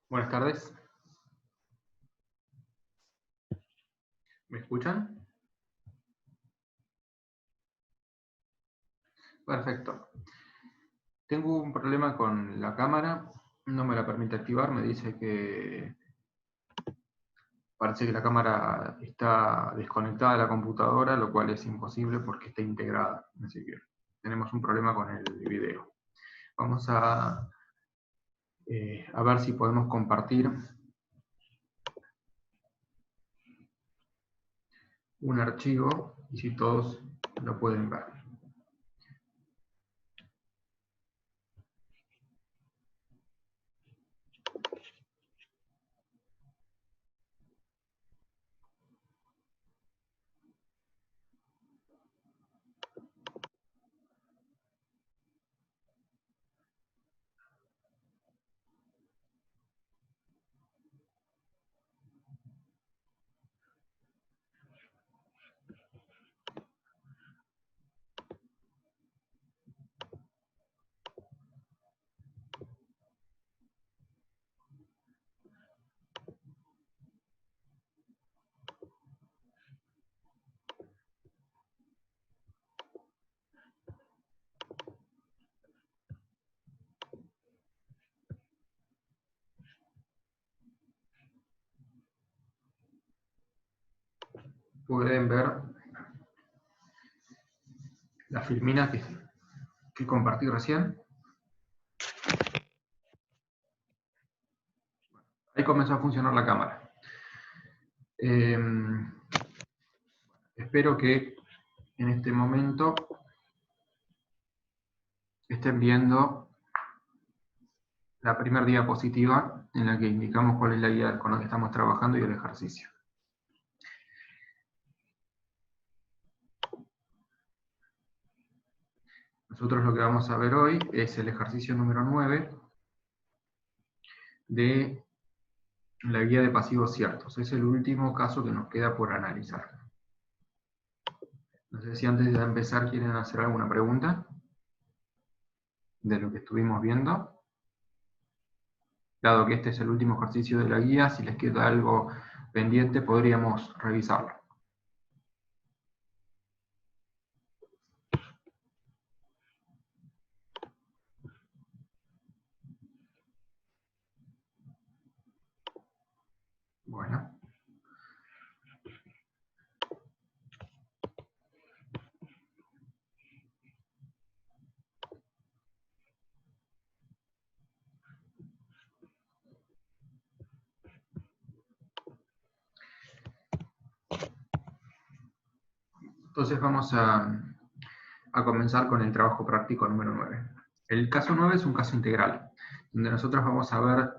Buenas tardes. ¿Me escuchan? Perfecto. Tengo un problema con la cámara, no me la permite activar, me dice que parece que la cámara está desconectada de la computadora, lo cual es imposible porque está integrada. Así que tenemos un problema con el video. Vamos a ver si podemos compartir un archivo y si todos lo pueden ver. Pueden ver la filmina que compartí recién. Ahí comenzó a funcionar la cámara. Espero que en este momento estén viendo la primera diapositiva en la que indicamos cuál es la guía con la que estamos trabajando y el ejercicio. Nosotros lo que vamos a ver hoy es el ejercicio número 9 de la guía de pasivos ciertos. Es el último caso que nos queda por analizar. No sé si antes de empezar quieren hacer alguna pregunta de lo que estuvimos viendo. Dado que este es el último ejercicio de la guía, si les queda algo pendiente podríamos revisarlo. Bueno. Entonces vamos a comenzar con el trabajo práctico número 9. El caso 9 es un caso integral, donde nosotros vamos a ver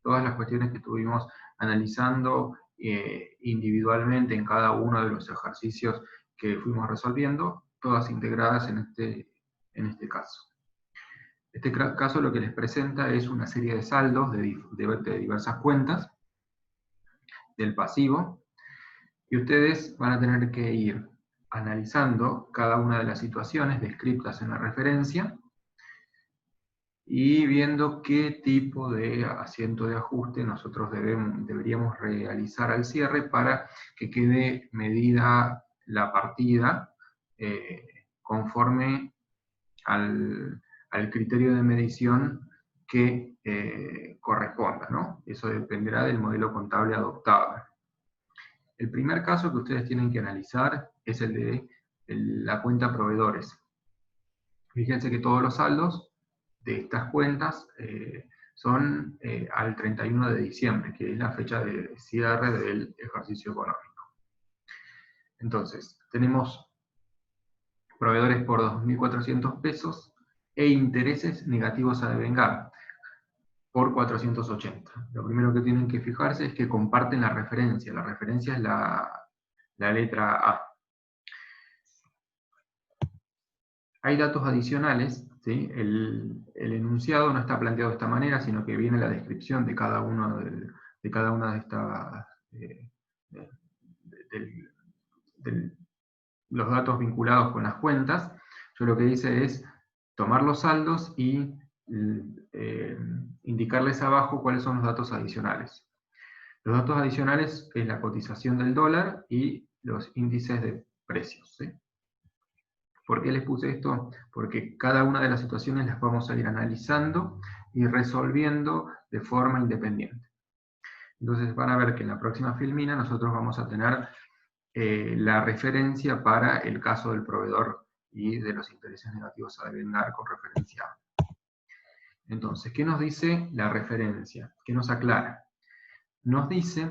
todas las cuestiones que estuvimos analizando individualmente en cada uno de los ejercicios que fuimos resolviendo, todas integradas en este caso. Este caso lo que les presenta es una serie de saldos de diversas cuentas del pasivo, y ustedes van a tener que ir analizando cada una de las situaciones descritas en la referencia y viendo qué tipo de asiento de ajuste nosotros deberíamos realizar al cierre para que quede medida la partida conforme al criterio de medición que corresponda, ¿no? Eso dependerá del modelo contable adoptado. El primer caso que ustedes tienen que analizar es el de la cuenta proveedores. Fíjense que todos los saldos de estas cuentas son al 31 de diciembre, que es la fecha de cierre del ejercicio económico. Entonces, tenemos proveedores por 2.400 pesos e intereses negativos a devengar por 480. Lo primero que tienen que fijarse es que comparten la referencia. La referencia es la letra A. Hay datos adicionales, ¿sí? El enunciado no está planteado de esta manera, sino que viene la descripción de cada una de estas los datos vinculados con las cuentas. Yo lo que hice es tomar los saldos y indicarles abajo cuáles son los datos adicionales. Los datos adicionales es la cotización del dólar y los índices de precios, ¿sí? ¿Por qué les puse esto? Porque cada una de las situaciones las vamos a ir analizando y resolviendo de forma independiente. Entonces van a ver que en la próxima filmina nosotros vamos a tener la referencia para el caso del proveedor y de los intereses negativos a devengar con referencia A. Entonces, ¿qué nos dice la referencia? ¿Qué nos aclara? Nos dice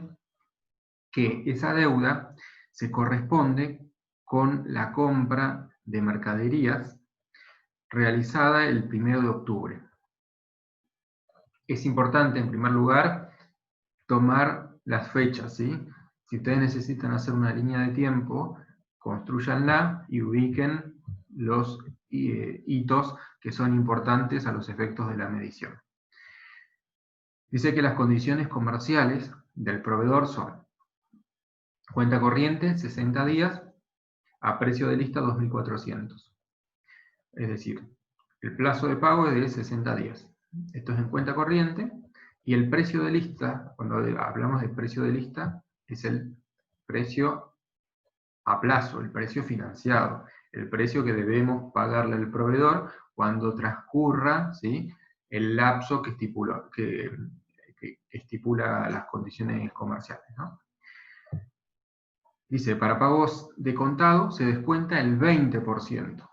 que esa deuda se corresponde con la compra de mercaderías realizada el 1 de octubre. Es importante, en primer lugar, tomar las fechas, ¿sí? Si ustedes necesitan hacer una línea de tiempo, construyanla y ubiquen los hitos que son importantes a los efectos de la medición. Dice que las condiciones comerciales del proveedor son cuenta corriente, 60 días, a precio de lista 2.400. Es decir, el plazo de pago es de 60 días. Esto es en cuenta corriente, y el precio de lista, cuando hablamos de precio de lista, es el precio a plazo, el precio financiado, el precio que debemos pagarle al proveedor cuando transcurra, ¿sí?, el lapso que estipula las condiciones comerciales, ¿no? Dice, para pagos de contado se descuenta el 20%.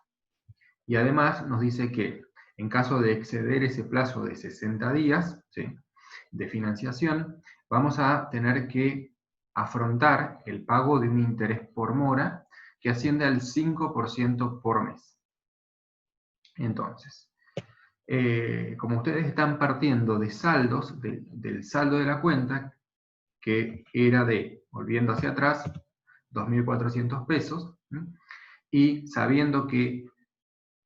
Y además nos dice que en caso de exceder ese plazo de 60 días, ¿sí?, de financiación, vamos a tener que afrontar el pago de un interés por mora que asciende al 5% por mes. Entonces, como ustedes están partiendo de saldos, del saldo de la cuenta, que era de, volviendo hacia atrás, 2.400 pesos, ¿sí?, y sabiendo que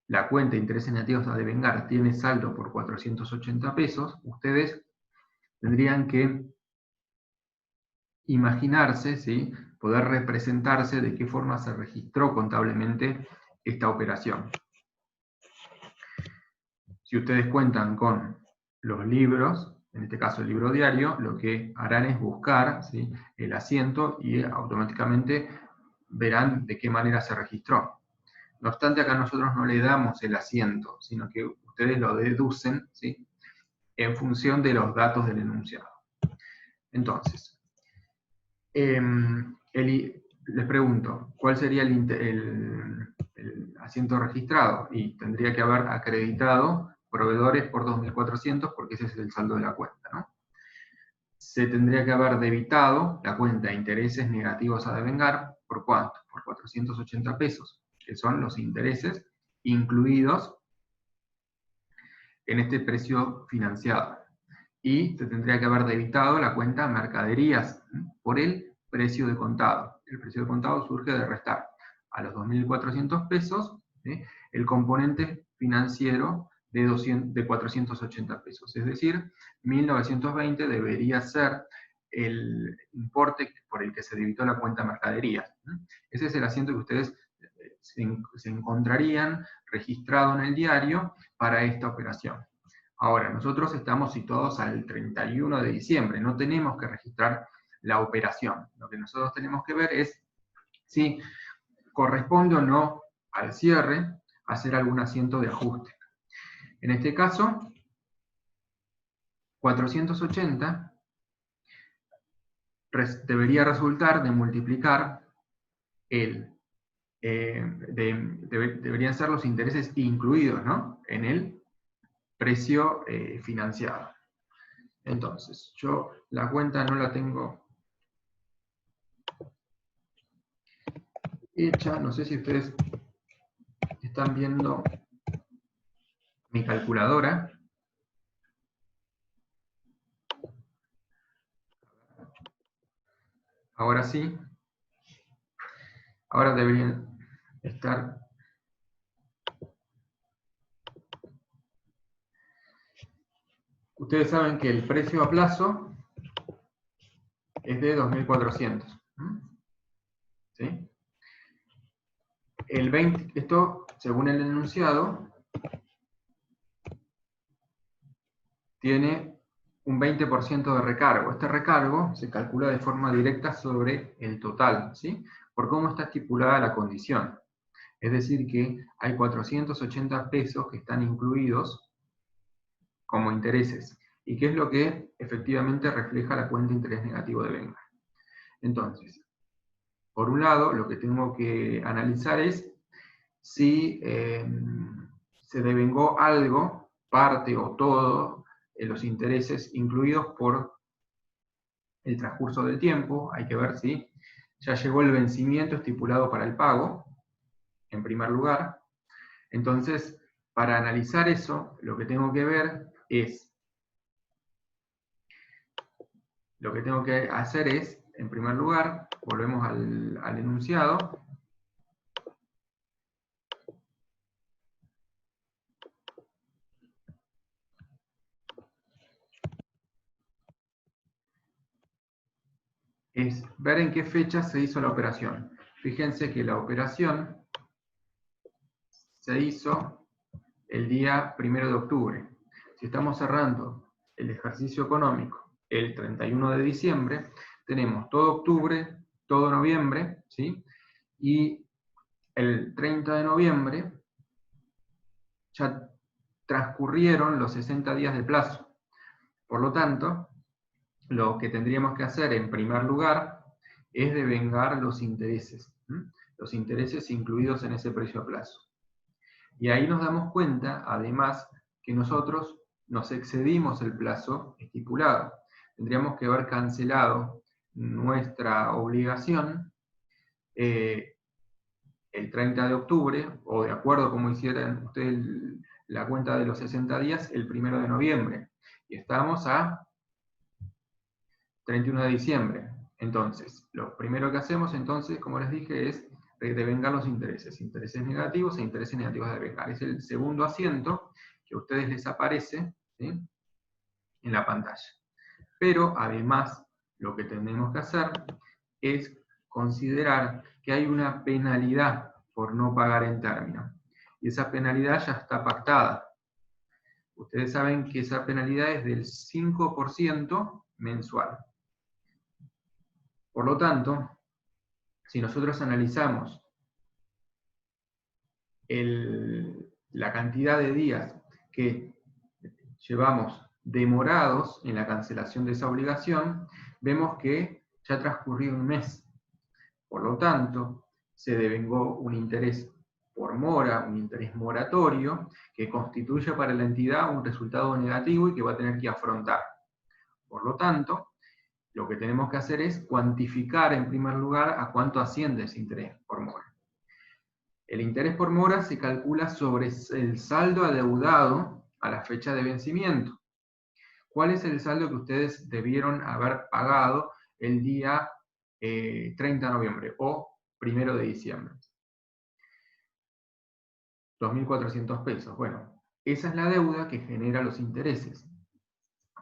la cuenta de intereses negativos a devengar tiene saldo por 480 pesos, ustedes tendrían que imaginarse, ¿sí?, poder representarse de qué forma se registró contablemente esta operación. Si ustedes cuentan con los libros, en este caso el libro diario, lo que harán es buscar, ¿sí?, el asiento y automáticamente verán de qué manera se registró. No obstante, acá nosotros no le damos el asiento, sino que ustedes lo deducen, ¿sí?, en función de los datos del enunciado. Entonces, les pregunto, ¿cuál sería el asiento registrado? Y tendría que haber acreditado proveedores por 2.400 porque ese es el saldo de la cuenta, ¿no? Se tendría que haber debitado la cuenta de intereses negativos a devengar, ¿por cuánto? Por 480 pesos, que son los intereses incluidos en este precio financiado. Y se tendría que haber debitado la cuenta mercaderías por el precio de contado. El precio de contado surge de restar a los 2.400 pesos, ¿sí?, el componente financiero de 480 pesos. Es decir, 1.920 debería ser el importe por el que se debitó la cuenta mercaderías. Ese es el asiento que ustedes se encontrarían registrado en el diario para esta operación. Ahora, nosotros estamos situados al 31 de diciembre, no tenemos que registrar la operación. Lo que nosotros tenemos que ver es si corresponde o no al cierre hacer algún asiento de ajuste. En este caso, 480 debería resultar de multiplicar deberían ser los intereses incluidos, ¿no?, en el precio financiado. Entonces, yo la cuenta no la tengo hecha, no sé si ustedes están viendo mi calculadora. Ahora sí. Ahora deberían estar. Ustedes saben que el precio a plazo es de 2.400. ¿Sí? Esto, según el enunciado, tiene un 20% de recargo. Este recargo se calcula de forma directa sobre el total, ¿sí? Por cómo está estipulada la condición. Es decir que hay 480 pesos que están incluidos como intereses. ¿Y qué es lo que efectivamente refleja la cuenta de interés negativo de Venga? Entonces, por un lado, lo que tengo que analizar es si se devengó algo, parte o todo, de los intereses incluidos por el transcurso del tiempo. Hay que ver si ya llegó el vencimiento estipulado para el pago, en primer lugar. Entonces, para analizar eso, lo que tengo que ver es, lo que tengo que hacer es, en primer lugar, volvemos al enunciado, es ver en qué fecha se hizo la operación. Fíjense que la operación se hizo el día 1 de octubre. Si estamos cerrando el ejercicio económico el 31 de diciembre, tenemos todo octubre, todo noviembre, ¿sí? Y el 30 de noviembre ya transcurrieron los 60 días de plazo. Por lo tanto, lo que tendríamos que hacer en primer lugar es devengar los intereses. Los intereses incluidos en ese precio a plazo. Y ahí nos damos cuenta, además, que nosotros nos excedimos el plazo estipulado. Tendríamos que haber cancelado nuestra obligación el 30 de octubre, o de acuerdo como hicieran ustedes la cuenta de los 60 días, el 1 de noviembre. Y estamos a 31 de diciembre. Entonces, lo primero que hacemos, entonces, como les dije, es devengar los intereses. Intereses negativos e intereses negativos de devengar. Es el segundo asiento que a ustedes les aparece, ¿sí?, en la pantalla. Pero, además, lo que tenemos que hacer es considerar que hay una penalidad por no pagar en término. Y esa penalidad ya está pactada. Ustedes saben que esa penalidad es del 5% mensual. Por lo tanto, si nosotros analizamos la cantidad de días que llevamos demorados en la cancelación de esa obligación, vemos que ya ha transcurrido un mes. Por lo tanto, se devengó un interés por mora, un interés moratorio, que constituye para la entidad un resultado negativo y que va a tener que afrontar. Por lo tanto, lo que tenemos que hacer es cuantificar en primer lugar a cuánto asciende ese interés por mora. El interés por mora se calcula sobre el saldo adeudado a la fecha de vencimiento. ¿Cuál es el saldo que ustedes debieron haber pagado el día 30 de noviembre o 1 de diciembre? 2.400 pesos. Bueno, esa es la deuda que genera los intereses.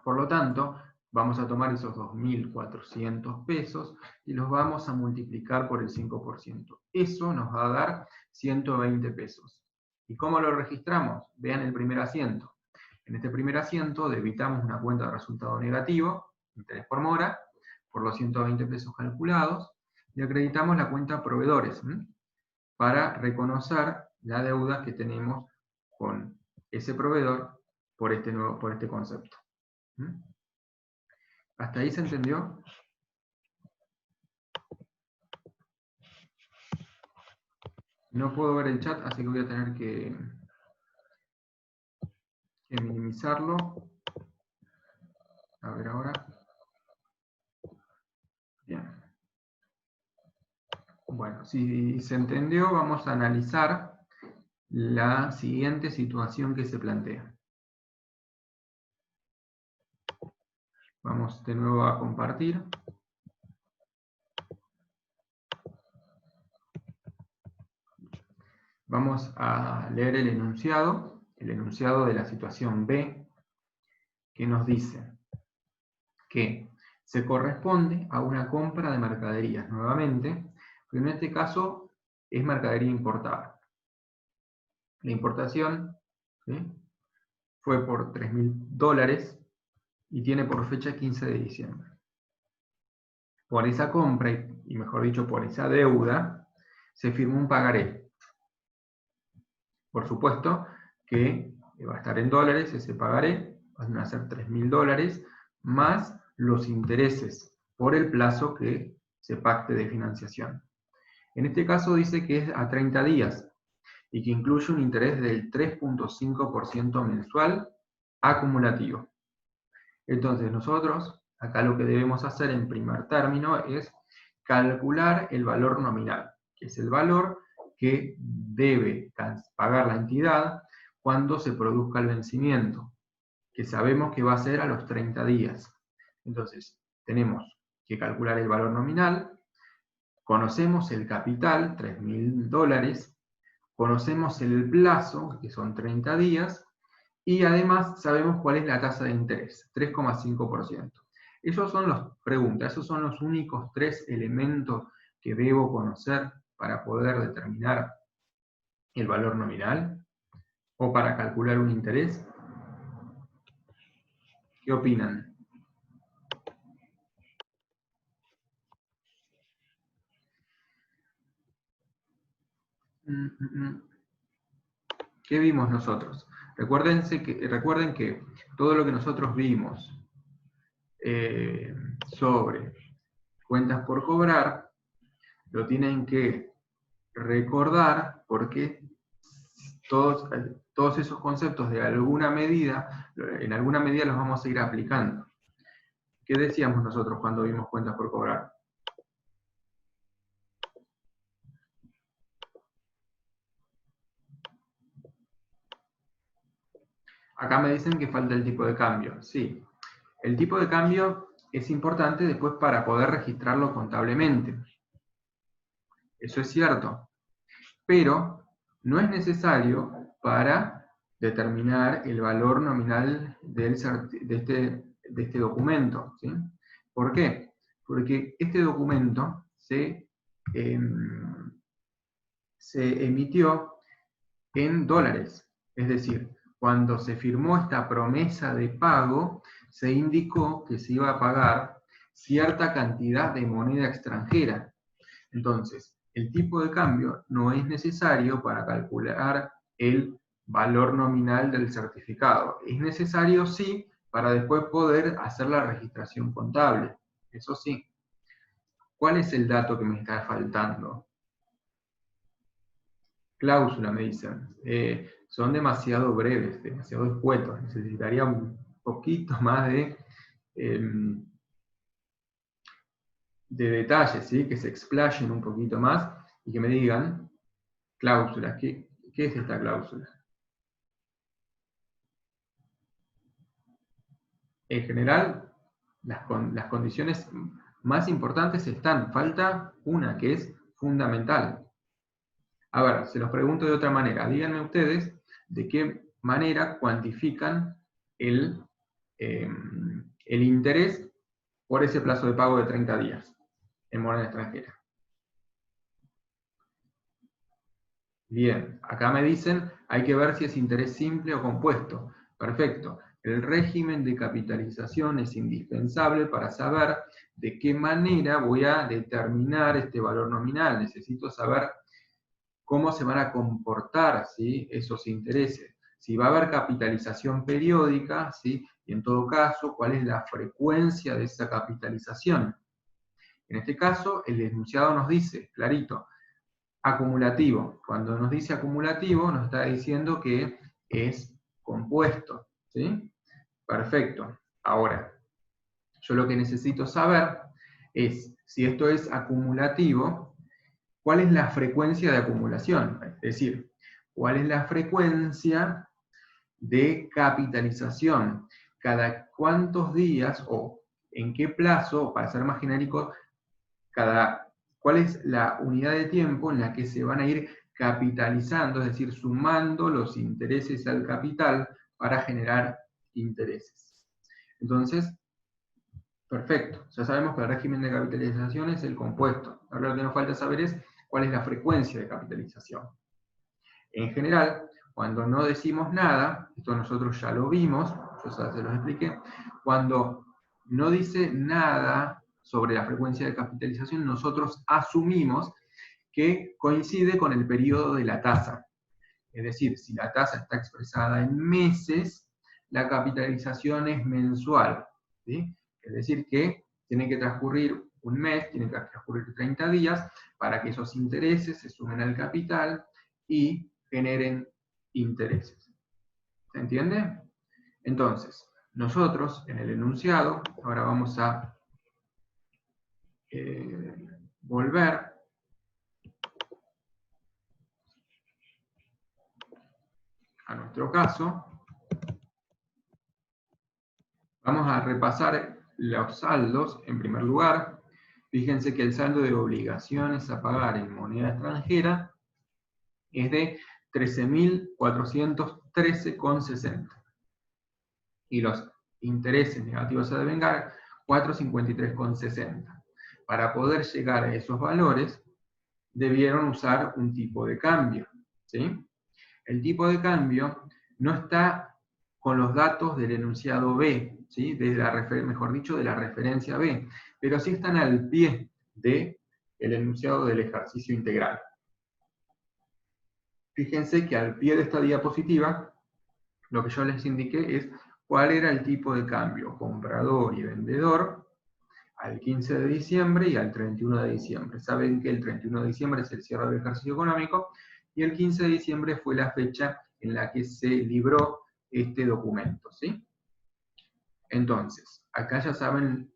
Por lo tanto, vamos a tomar esos 2.400 pesos y los vamos a multiplicar por el 5%. Eso nos va a dar 120 pesos. ¿Y cómo lo registramos? Vean el primer asiento. En este primer asiento debitamos una cuenta de resultado negativo, interés por mora, por los 120 pesos calculados, y acreditamos la cuenta proveedores, para reconocer la deuda que tenemos con ese proveedor por este concepto. ¿Hasta ahí se entendió? No puedo ver el chat, así que voy a tener que minimizarlo. A ver ahora. Bien. Bueno, si se entendió, vamos a analizar la siguiente situación que se plantea. Vamos de nuevo a compartir. Vamos a leer el enunciado de la situación B, que nos dice que se corresponde a una compra de mercaderías nuevamente, pero en este caso es mercadería importada. La importación, ¿sí?, fue por $3.000 y tiene por fecha 15 de diciembre. Por esa compra, y mejor dicho, por esa deuda, se firmó un pagaré. Por supuesto que va a estar en dólares ese pagaré, van a ser $3.000, más los intereses por el plazo que se pacte de financiación. En este caso dice que es a 30 días y que incluye un interés del 3.5% mensual acumulativo. Entonces nosotros, acá lo que debemos hacer en primer término es calcular el valor nominal, que es el valor que debe pagar la entidad cuando se produzca el vencimiento, que sabemos que va a ser a los 30 días. Entonces, tenemos que calcular el valor nominal, conocemos el capital, $3.000, conocemos el plazo, que son 30 días, y además sabemos cuál es la tasa de interés, 3,5%. Esos son las preguntas, esos son los únicos 3 elementos que debo conocer para poder determinar el valor nominal o para calcular un interés. ¿Qué opinan? ¿Qué vimos nosotros? Recuerden que todo lo que nosotros vimos sobre cuentas por cobrar, lo tienen que recordar porque todos esos conceptos en alguna medida los vamos a ir aplicando. ¿Qué decíamos nosotros cuando vimos cuentas por cobrar? Acá me dicen que falta el tipo de cambio. Sí, el tipo de cambio es importante después para poder registrarlo contablemente. Eso es cierto. Pero no es necesario para determinar el valor nominal de este documento. ¿Sí? ¿Por qué? Porque este documento se emitió en dólares. Es decir, cuando se firmó esta promesa de pago, se indicó que se iba a pagar cierta cantidad de moneda extranjera. Entonces, el tipo de cambio no es necesario para calcular el valor nominal del certificado. Es necesario, sí, para después poder hacer la registración contable. Eso sí. ¿Cuál es el dato que me está faltando? Cláusula, me dicen. Son demasiado breves, demasiado escuetos. Necesitaría un poquito más de detalles, ¿sí? Que se explayen un poquito más y que me digan cláusulas. ¿Qué es esta cláusula? En general, las condiciones más importantes están. Falta una que es fundamental. A ver, se los pregunto de otra manera. Díganme ustedes de qué manera cuantifican el interés por ese plazo de pago de 30 días en moneda extranjera. Bien, acá me dicen, hay que ver si es interés simple o compuesto. Perfecto. El régimen de capitalización es indispensable para saber de qué manera voy a determinar este valor nominal. Necesito saber cómo se van a comportar, ¿sí?, esos intereses. Si va a haber capitalización periódica, ¿sí?, y en todo caso, cuál es la frecuencia de esa capitalización. En este caso, el enunciado nos dice, clarito, acumulativo. Cuando nos dice acumulativo, nos está diciendo que es compuesto, ¿sí? Perfecto. Ahora, yo lo que necesito saber es, si esto es acumulativo, ¿cuál es la frecuencia de acumulación? Es decir, ¿cuál es la frecuencia de capitalización? ¿Cada cuántos días o en qué plazo, para ser más genérico, cuál es la unidad de tiempo en la que se van a ir capitalizando, es decir, sumando los intereses al capital para generar intereses? Entonces, perfecto, ya sabemos que el régimen de capitalización es el compuesto. Ahora lo que nos falta saber es cuál es la frecuencia de capitalización. En general, cuando no decimos nada, esto nosotros ya lo vimos, yo ya se los expliqué, cuando no dice nada sobre la frecuencia de capitalización, nosotros asumimos que coincide con el periodo de la tasa. Es decir, si la tasa está expresada en meses, la capitalización es mensual, ¿sí? Es decir, que tiene que transcurrir un mes, tiene que transcurrir 30 días para que esos intereses se sumen al capital y generen intereses. ¿Se entiende? Entonces, nosotros en el enunciado, ahora vamos a volver a nuestro caso. Vamos a repasar los saldos en primer lugar. Fíjense que el saldo de obligaciones a pagar en moneda extranjera es de 13.413,60. Y los intereses negativos a devengar, 453,60. Para poder llegar a esos valores, debieron usar un tipo de cambio, ¿sí? El tipo de cambio no está con los datos del enunciado B, ¿sí? Mejor dicho, de la referencia B, pero sí están al pie del enunciado del ejercicio integral. Fíjense que al pie de esta diapositiva, lo que yo les indiqué es cuál era el tipo de cambio comprador y vendedor al 15 de diciembre y al 31 de diciembre. Saben que el 31 de diciembre es el cierre del ejercicio económico y el 15 de diciembre fue la fecha en la que se libró este documento, ¿sí? Entonces, acá ya saben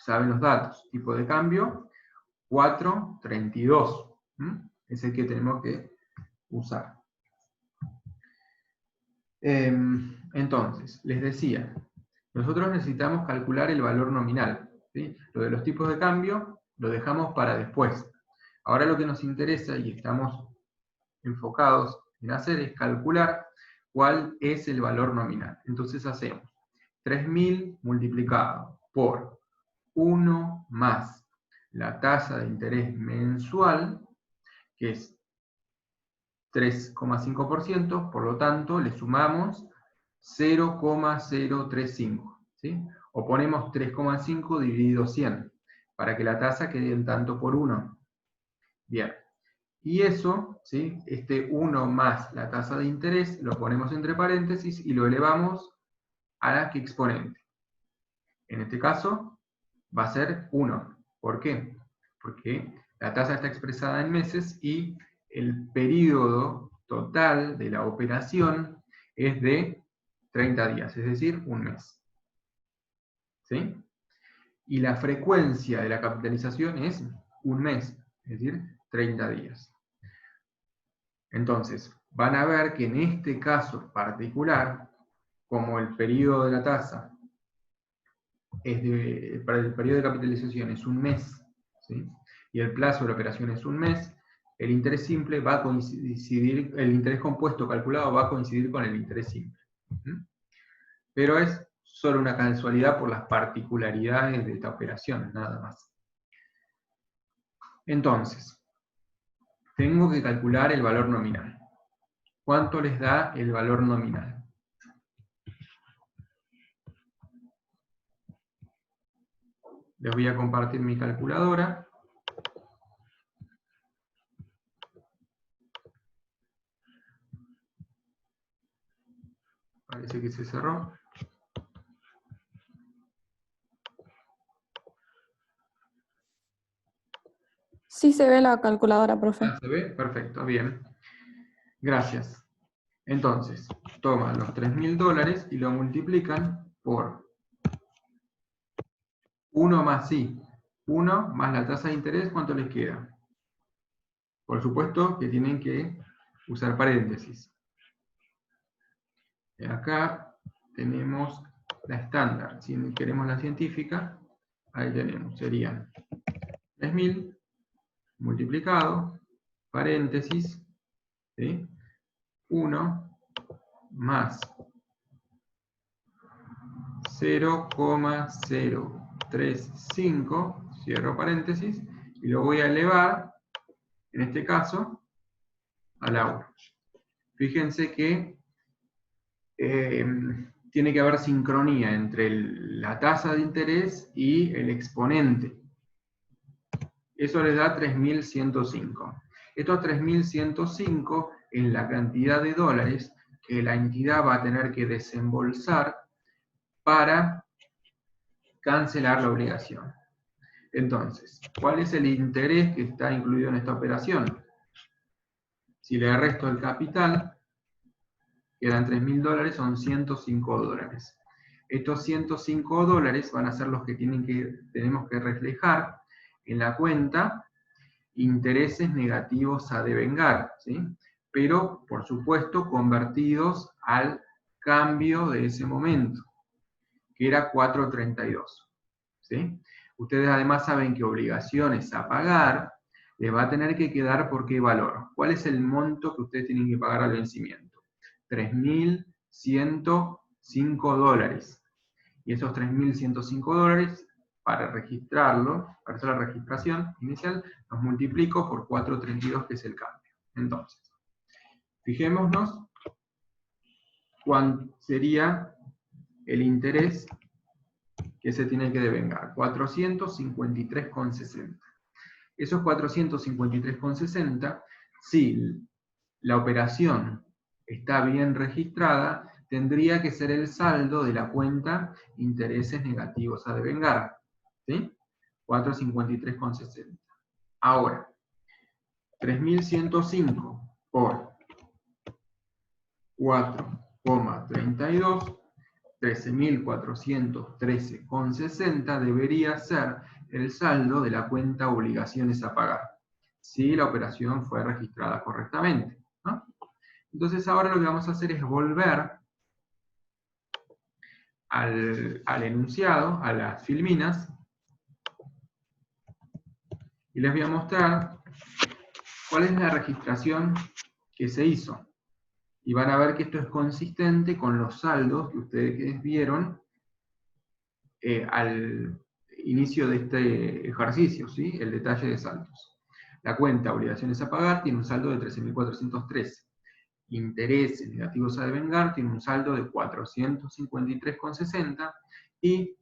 los datos. Tipo de cambio, 4.32. Es el que tenemos que usar. Entonces, les decía, nosotros necesitamos calcular el valor nominal, ¿sí? Lo de los tipos de cambio lo dejamos para después. Ahora lo que nos interesa y estamos enfocados en hacer es calcular cuál es el valor nominal. Entonces hacemos 3.000 multiplicado por 1 más la tasa de interés mensual, que es 3,5%, por lo tanto le sumamos 0,035, ¿sí? O ponemos 3,5 dividido 100, para que la tasa quede en tanto por 1. Bien. Y eso, ¿sí? Este 1 más la tasa de interés, lo ponemos entre paréntesis y lo elevamos a la que exponente. En este caso, va a ser 1. ¿Por qué? Porque la tasa está expresada en meses y el periodo total de la operación es de 30 días, es decir, un mes. ¿Sí? Y la frecuencia de la capitalización es un mes, es decir, 30 días. Entonces, van a ver que en este caso particular, como el periodo de la tasa para el periodo de capitalización es un mes, ¿sí? Y el plazo de la operación es un mes, el interés simple va a coincidir, el interés compuesto calculado va a coincidir con el interés simple. Pero es solo una casualidad por las particularidades de esta operación, nada más. Entonces, tengo que calcular el valor nominal. ¿Cuánto les da el valor nominal? Les voy a compartir mi calculadora. Parece que se cerró. Sí se ve la calculadora, profe. ¿Se ve? Perfecto, bien. Gracias. Entonces, toman los $3.000 y lo multiplican por 1 más I. 1 más la tasa de interés, ¿cuánto les queda? Por supuesto que tienen que usar paréntesis. Y acá tenemos la estándar. Si queremos la científica, ahí tenemos. Serían 3.000 multiplicado, paréntesis, ¿sí? 1 más 0,035, cierro paréntesis, y lo voy a elevar, en este caso, a la 1. Fíjense que tiene que haber sincronía entre la tasa de interés y el exponente. Eso les da 3.105. Estos 3.105 es la cantidad de dólares que la entidad va a tener que desembolsar para cancelar la obligación. Entonces, ¿cuál es el interés que está incluido en esta operación? Si le resto el capital, quedan 3.000 dólares, son 105 dólares. Estos 105 dólares van a ser los que tenemos que reflejar en la cuenta intereses negativos a devengar, ¿sí? Pero, por supuesto, convertidos al cambio de ese momento, que era 4.32, ¿sí? Ustedes además saben que obligaciones a pagar les va a tener que quedar por qué valor. ¿Cuál es el monto que ustedes tienen que pagar al vencimiento? 3.105 dólares. Y esos 3.105 dólares, para registrarlo, para hacer la registración inicial, los multiplico por 4.32, que es el cambio. Entonces, fijémonos cuál sería el interés que se tiene que devengar. 453,60. Esos 453,60, si la operación está bien registrada, tendría que ser el saldo de la cuenta intereses negativos a devengar, ¿sí? 453,60. Ahora, 3.105 por 4,32, 13.413,60 debería ser el saldo de la cuenta obligaciones a pagar, si la operación fue registrada correctamente, ¿no? Entonces ahora lo que vamos a hacer es volver al enunciado, a las filminas, y les voy a mostrar cuál es la registración que se hizo. Y van a ver que esto es consistente con los saldos que ustedes vieron al inicio de este ejercicio, ¿sí? El detalle de saldos. La cuenta obligaciones a pagar tiene un saldo de 13.413. Intereses negativos a devengar tiene un saldo de 453,60, y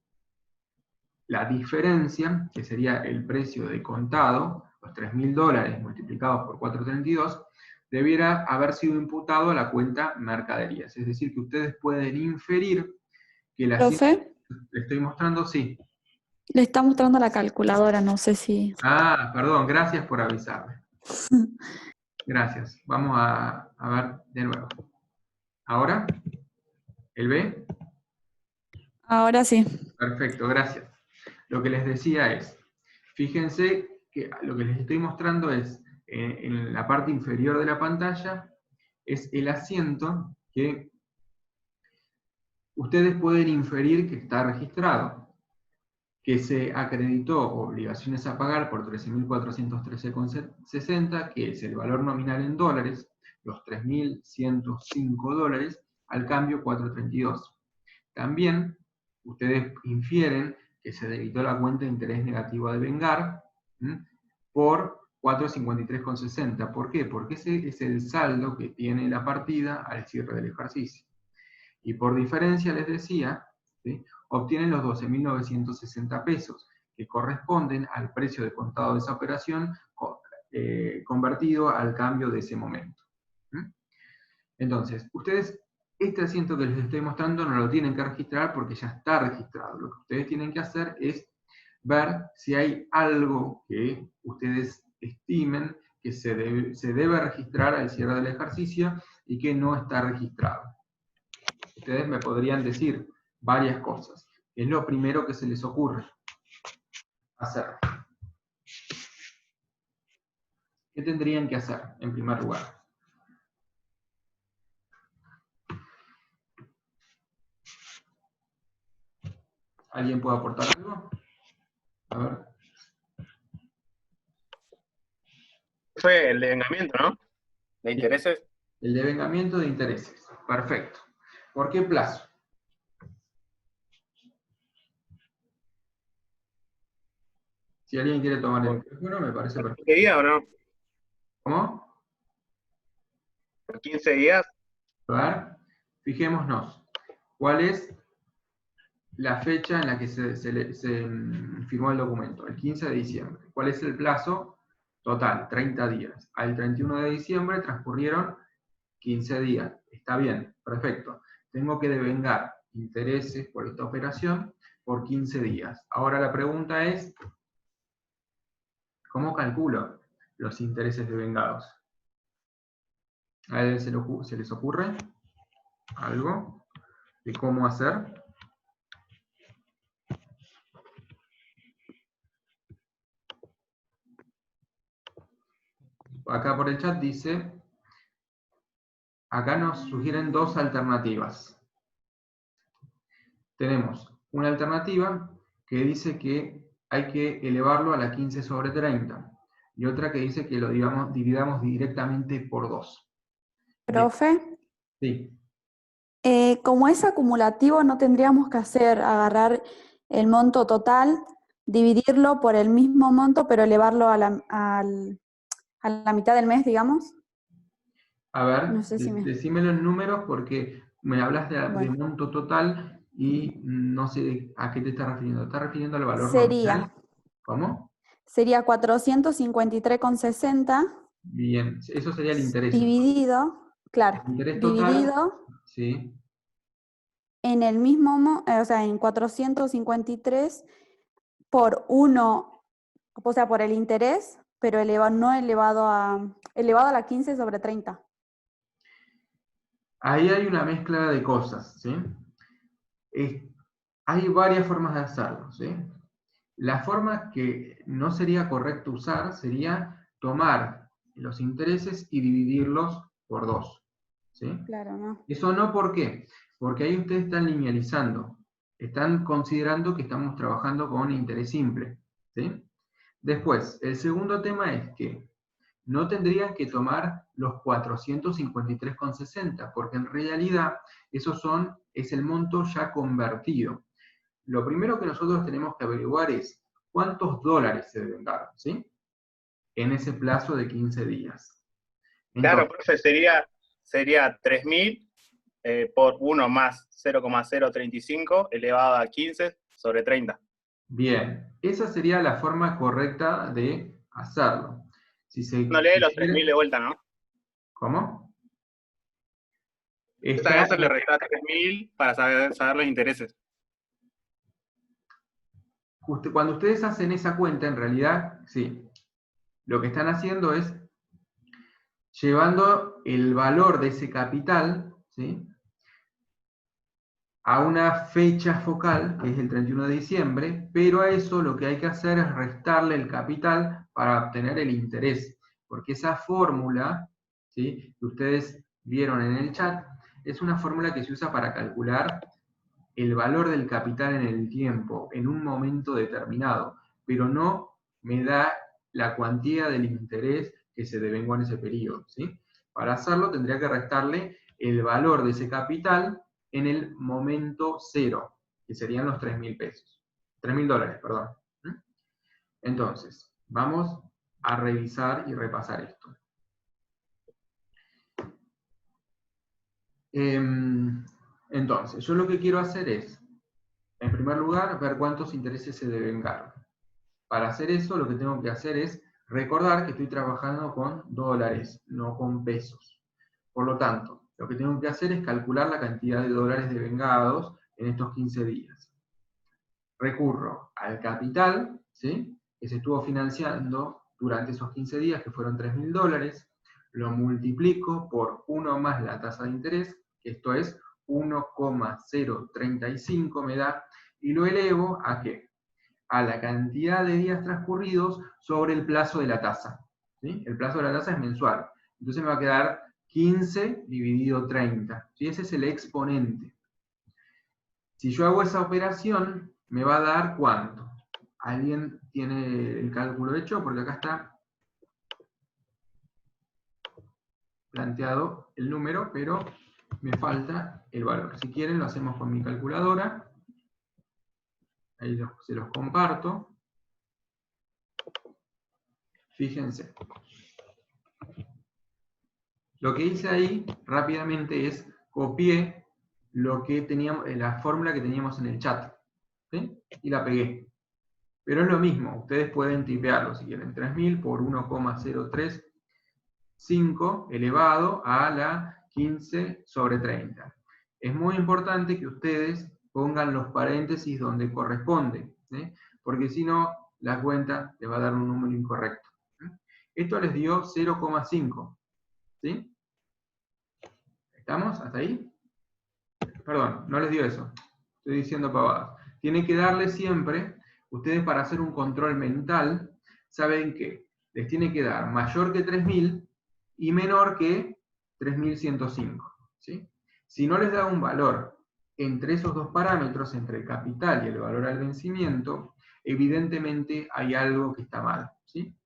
la diferencia, que sería el precio de contado, los 3.000 dólares multiplicados por 432, debiera haber sido imputado a la cuenta mercaderías. Es decir, que ustedes pueden inferir que la cifra Profe, que le estoy mostrando, sí. le está mostrando la calculadora, no sé si... Ah, perdón, gracias por avisarme. Gracias. Vamos a ver de nuevo. ¿Ahora? ¿El B? Ahora sí. Perfecto, gracias. Lo que les decía es, fíjense que lo que les estoy mostrando es, en la parte inferior de la pantalla, es el asiento que ustedes pueden inferir que está registrado, que se acreditó obligaciones a pagar por 13.413,60, que es el valor nominal en dólares, los 3.105 dólares, al cambio 432. También ustedes infieren que se debitó la cuenta de interés negativo a devengar por 453,60. ¿Por qué? Porque ese es el saldo que tiene la partida al cierre del ejercicio. Y por diferencia, les decía, ¿sí?, obtienen los 12.960 pesos, que corresponden al precio de contado de esa operación convertido al cambio de ese momento. Entonces, ustedes, este asiento que les estoy mostrando no lo tienen que registrar porque ya está registrado. Lo que ustedes tienen que hacer es ver si hay algo que ustedes estimen que se debe registrar al cierre del ejercicio y que no está registrado. Ustedes me podrían decir varias cosas. Es lo primero que se les ocurre hacer. ¿Qué tendrían que hacer en primer lugar? ¿Alguien puede aportar algo? A ver. Fue el devengamiento, ¿no? De intereses. El devengamiento de intereses. Perfecto. ¿Por qué plazo? Si alguien quiere tomar el micrófono, me parece ¿Por perfecto. 15 días o no? ¿Cómo? ¿Por 15 días? A ver, fijémonos. ¿cuál es la fecha en la que se firmó el documento? El 15 de diciembre. ¿Cuál es el plazo? Total, 30 días. Al 31 de diciembre transcurrieron 15 días. Está bien, perfecto. Tengo que devengar intereses por esta operación por 15 días. Ahora la pregunta es, ¿cómo calculo los intereses devengados? ¿A alguien se les ocurre algo de cómo hacer? Acá por el chat dice, acá nos sugieren dos alternativas. Tenemos una alternativa que dice que hay que elevarlo a la 15 sobre 30 y otra que dice que lo dividamos directamente por 2. Profe, Sí, como es acumulativo, no tendríamos que agarrar el monto total, dividirlo por el mismo monto, pero elevarlo a la mitad del mes, digamos. a ver, No sé si me... decímelo en números porque me hablas de Bueno, monto total y no sé a qué te estás refiriendo. ¿Te estás refiriendo al valor nominal? sería ¿Cómo? 453,60 Bien, eso sería el interés. dividido, claro, El interés total, dividido sí. en el mismo, o sea, en 453 por 1, o sea, por el interés, pero no elevado a la 15 sobre 30. Ahí hay una mezcla de cosas, ¿sí? Hay varias formas de hacerlo, ¿sí? La forma que no sería correcto usar sería tomar los intereses y dividirlos por 2, ¿sí? Claro, ¿no? Eso no, ¿por qué? Porque ahí ustedes están linealizando, están considerando que estamos trabajando con interés simple, ¿sí? Después, el segundo tema es que no tendrían que tomar los 453,60, porque en realidad es el monto ya convertido. Lo primero que nosotros tenemos que averiguar es cuántos dólares se deben dar, ¿sí? En ese plazo de 15 días. Claro, Entonces, profe, sería 3.000 por 1 más 0,035 elevado a 15 sobre 30. bien, esa sería la forma correcta de hacerlo. Si No lee los 3.000 de quiere, vuelta, ¿no? ¿cómo? Entonces a Está, eso le resta 3.000 para saber los intereses. cuando ustedes hacen esa cuenta, en realidad, sí, lo que están haciendo es llevando el valor de ese capital, ¿sí?, a una fecha focal, que es el 31 de diciembre, pero a eso lo que hay que hacer es restarle el capital para obtener el interés, porque esa fórmula, ¿sí?, que ustedes vieron en el chat, es una fórmula que se usa para calcular el valor del capital en el tiempo, en un momento determinado, pero no me da la cuantía del interés que se devengó en ese periodo, ¿sí? Para hacerlo tendría que restarle el valor de ese capital en el momento cero, que serían los 3.000 pesos. 3.000 dólares, perdón. Entonces, vamos a revisar y repasar esto. Entonces, yo lo que quiero hacer es, en primer lugar, ver cuántos intereses se devengaron. Para hacer eso, lo que tengo que hacer es recordar que estoy trabajando con dólares, no con pesos. Por lo tanto, lo que tengo que hacer es calcular la cantidad de dólares devengados en estos 15 días. Recurro al capital, ¿sí?, que se estuvo financiando durante esos 15 días, que fueron 3.000 dólares, lo multiplico por 1 más la tasa de interés, que esto es 1,035 me da, y lo elevo ¿a qué? A la cantidad de días transcurridos sobre el plazo de la tasa, ¿sí? El plazo de la tasa es mensual. Entonces me va a quedar 15 dividido 30, ¿sí? Ese es el exponente. Si yo hago esa operación, me va a dar ¿cuánto? ¿Alguien tiene el cálculo hecho? Porque acá está planteado el número, pero me falta el valor. Si quieren, lo hacemos con mi calculadora. Ahí se los comparto. Fíjense. Lo que hice ahí rápidamente es copié lo que teníamos, la fórmula que teníamos en el chat, ¿sí? Y la pegué. Pero es lo mismo, ustedes pueden tipearlo si quieren, 3000 por 1,035 elevado a la 15 sobre 30. Es muy importante que ustedes pongan los paréntesis donde corresponde, ¿sí? Porque si no, la cuenta les va a dar un número incorrecto. ¿Sí? Esto les dio 0,5. ¿Sí? ¿Estamos? ¿Hasta ahí? Perdón, no les dio eso. Estoy diciendo pavadas. Tienen que darle siempre, ustedes para hacer un control mental, saben que les tiene que dar mayor que 3000 y menor que 3105. ¿Sí? Si no les da un valor entre esos dos parámetros, entre el capital y el valor al vencimiento, evidentemente hay algo que está mal. ¿Sí?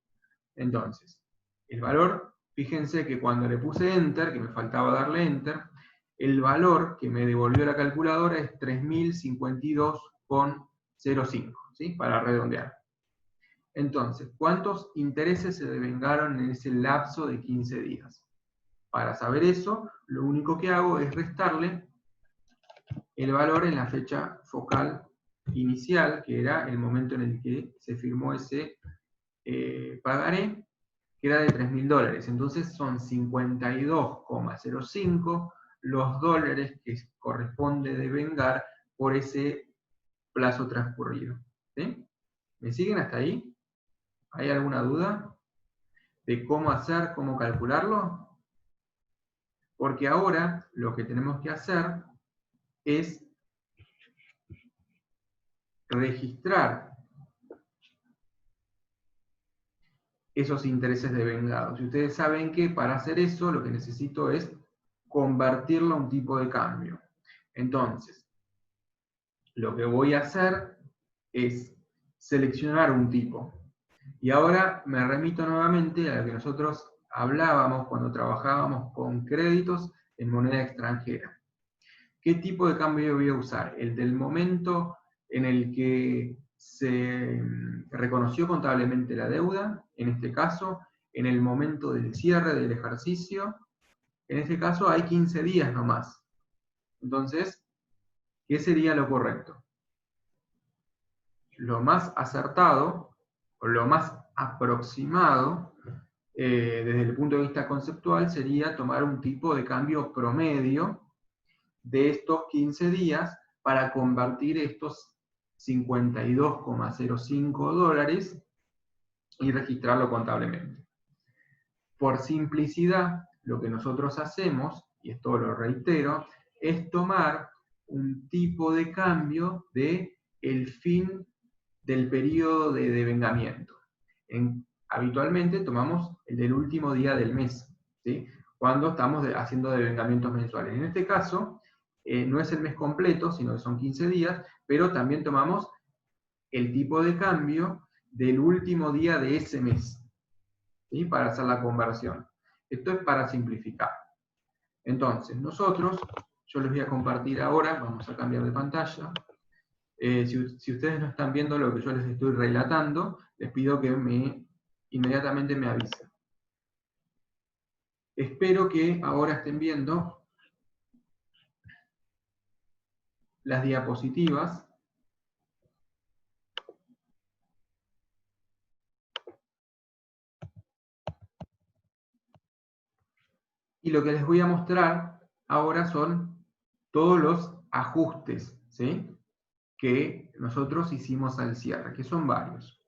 Entonces, el valor, fíjense que cuando le puse Enter, que me faltaba darle Enter, el valor que me devolvió la calculadora es 3052,05, ¿sí? Para redondear. Entonces, ¿cuántos intereses se devengaron en ese lapso de 15 días? Para saber eso, lo único que hago es restarle el valor en la fecha focal inicial, que era el momento en el que se firmó ese pagaré, que era de $3.000. Entonces son 52,05 los dólares que corresponde devengar por ese plazo transcurrido. ¿Sí? ¿Me siguen hasta ahí? ¿Hay alguna duda de cómo hacer, cómo calcularlo? Porque ahora lo que tenemos que hacer es registrar esos intereses devengados. Y ustedes saben que para hacer eso lo que necesito es convertirlo a un tipo de cambio. Entonces, lo que voy a hacer es seleccionar un tipo. Y ahora me remito nuevamente a lo que nosotros hablábamos cuando trabajábamos con créditos en moneda extranjera. ¿Qué tipo de cambio voy a usar? ¿El del momento en el que se reconoció contablemente la deuda? En este caso, en el momento del cierre del ejercicio. En este caso hay 15 días nomás. Entonces, ¿qué sería lo correcto? Lo más acertado, o lo más aproximado, desde el punto de vista conceptual, sería tomar un tipo de cambio promedio de estos 15 días para convertir estos 52,05 dólares y registrarlo contablemente. Por simplicidad, lo que nosotros hacemos, y esto lo reitero, es tomar un tipo de cambio de el fin del periodo de devengamiento. Habitualmente tomamos el del último día del mes, ¿sí? Cuando estamos haciendo devengamientos mensuales. En este caso, no es el mes completo, sino que son 15 días, pero también tomamos el tipo de cambio del último día de ese mes, ¿sí? Para hacer la conversión. Esto es para simplificar. Entonces, yo les voy a compartir ahora, vamos a cambiar de pantalla. Si ustedes no están viendo lo que yo les estoy relatando, les pido que inmediatamente me avisen. Espero que ahora estén viendo las diapositivas. Y lo que les voy a mostrar ahora son todos los ajustes, ¿sí?, que nosotros hicimos al cierre, que son varios.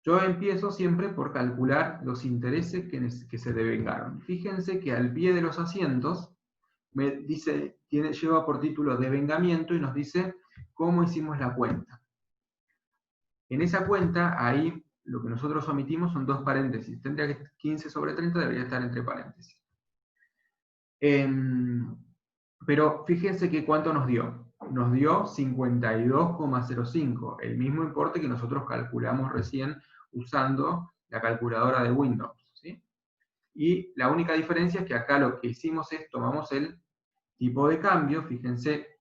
Yo empiezo siempre por calcular los intereses que se devengaron. Fíjense que al pie de los asientos me dice, lleva por título devengamiento y nos dice cómo hicimos la cuenta. En esa cuenta, ahí lo que nosotros omitimos son dos paréntesis. Tendría que 15 sobre 30 debería estar entre paréntesis. Pero fíjense que cuánto nos dio. Nos dio 52,05, el mismo importe que nosotros calculamos recién usando la calculadora de Windows, ¿sí? Y la única diferencia es que acá lo que hicimos es, tomamos el tipo de cambio, fíjense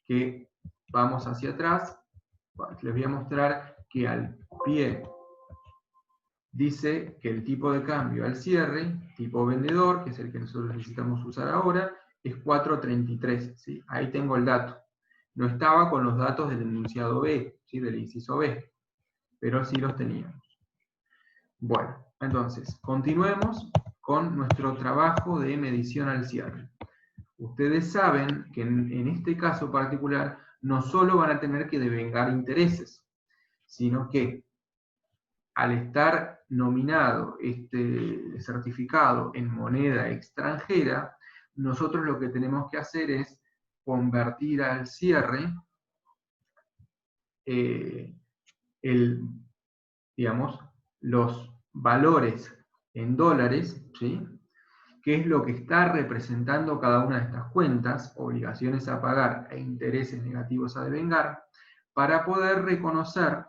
que vamos hacia atrás, les voy a mostrar que al pie dice que el tipo de cambio al cierre, tipo vendedor, que es el que nosotros necesitamos usar ahora, es 433, ¿sí? Ahí tengo el dato. No estaba con los datos del enunciado B, ¿sí? Del inciso B, pero sí los teníamos. Bueno, entonces, continuemos con nuestro trabajo de medición al cierre. Ustedes saben que en este caso particular no solo van a tener que devengar intereses, sino que al estar nominado este certificado en moneda extranjera, nosotros lo que tenemos que hacer es convertir al cierre digamos, los valores en dólares, ¿sí? ¿Qué es lo que está representando cada una de estas cuentas, obligaciones a pagar e intereses negativos a devengar, para poder reconocer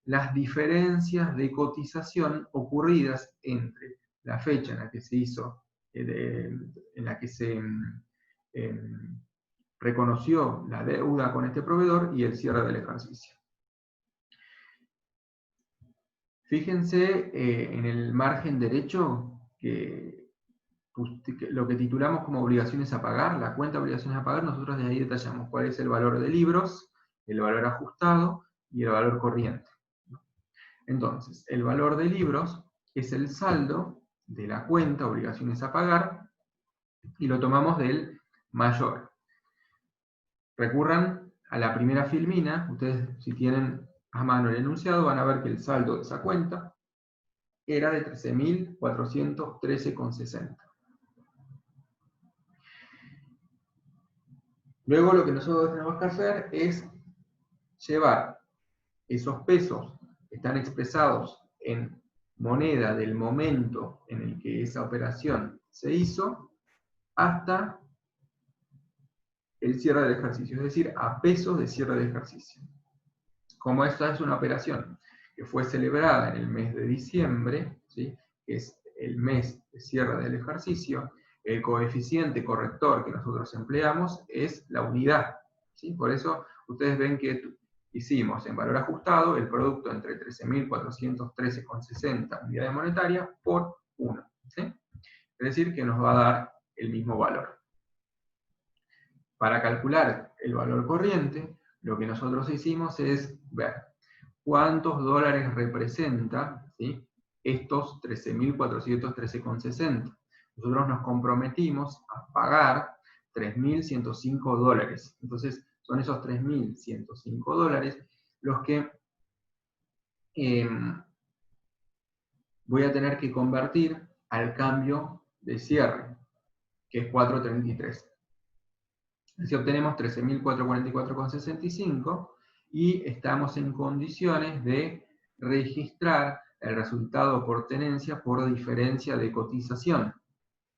las diferencias de cotización ocurridas entre la fecha en la que se hizo, en la que se reconoció la deuda con este proveedor y el cierre del ejercicio. Fíjense en el margen derecho que lo que titulamos como obligaciones a pagar, la cuenta de obligaciones a pagar, nosotros desde ahí detallamos cuál es el valor de libros, el valor ajustado y el valor corriente. Entonces, el valor de libros es el saldo de la cuenta obligaciones a pagar y lo tomamos del mayor. Recurran a la primera filmina, ustedes si tienen a mano el enunciado van a ver que el saldo de esa cuenta era de 13.413,60. Luego lo que nosotros tenemos que hacer es llevar esos pesos que están expresados en moneda del momento en el que esa operación se hizo hasta el cierre del ejercicio, es decir, a pesos de cierre de ejercicio. Como esta es una operación que fue celebrada en el mes de diciembre, ¿sí? Que es el mes de cierre del ejercicio, el coeficiente corrector que nosotros empleamos es la unidad, ¿sí? Por eso ustedes ven que hicimos en valor ajustado el producto entre 13.413,60 unidades monetarias por 1, ¿sí? Es decir, que nos va a dar el mismo valor. Para calcular el valor corriente, lo que nosotros hicimos es ver cuántos dólares representa, ¿sí? Estos 13.413,60. Nosotros nos comprometimos a pagar 3.105 dólares. Entonces, son esos 3.105 dólares los que voy a tener que convertir al cambio de cierre, que es 4.33. Así obtenemos 13.444,65 y estamos en condiciones de registrar el resultado por tenencia por diferencia de cotización.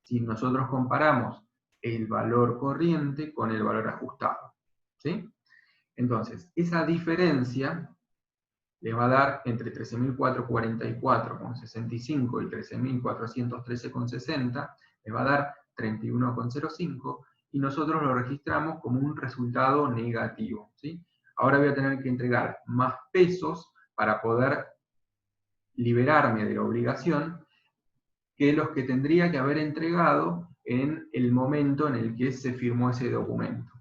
Si nosotros comparamos el valor corriente con el valor ajustado, ¿sí? Entonces, esa diferencia le va a dar entre 13.444,65 y 13.413,60, le va a dar 31,05, y nosotros lo registramos como un resultado negativo, ¿sí? Ahora voy a tener que entregar más pesos para poder liberarme de la obligación que los que tendría que haber entregado en el momento en el que se firmó ese documento.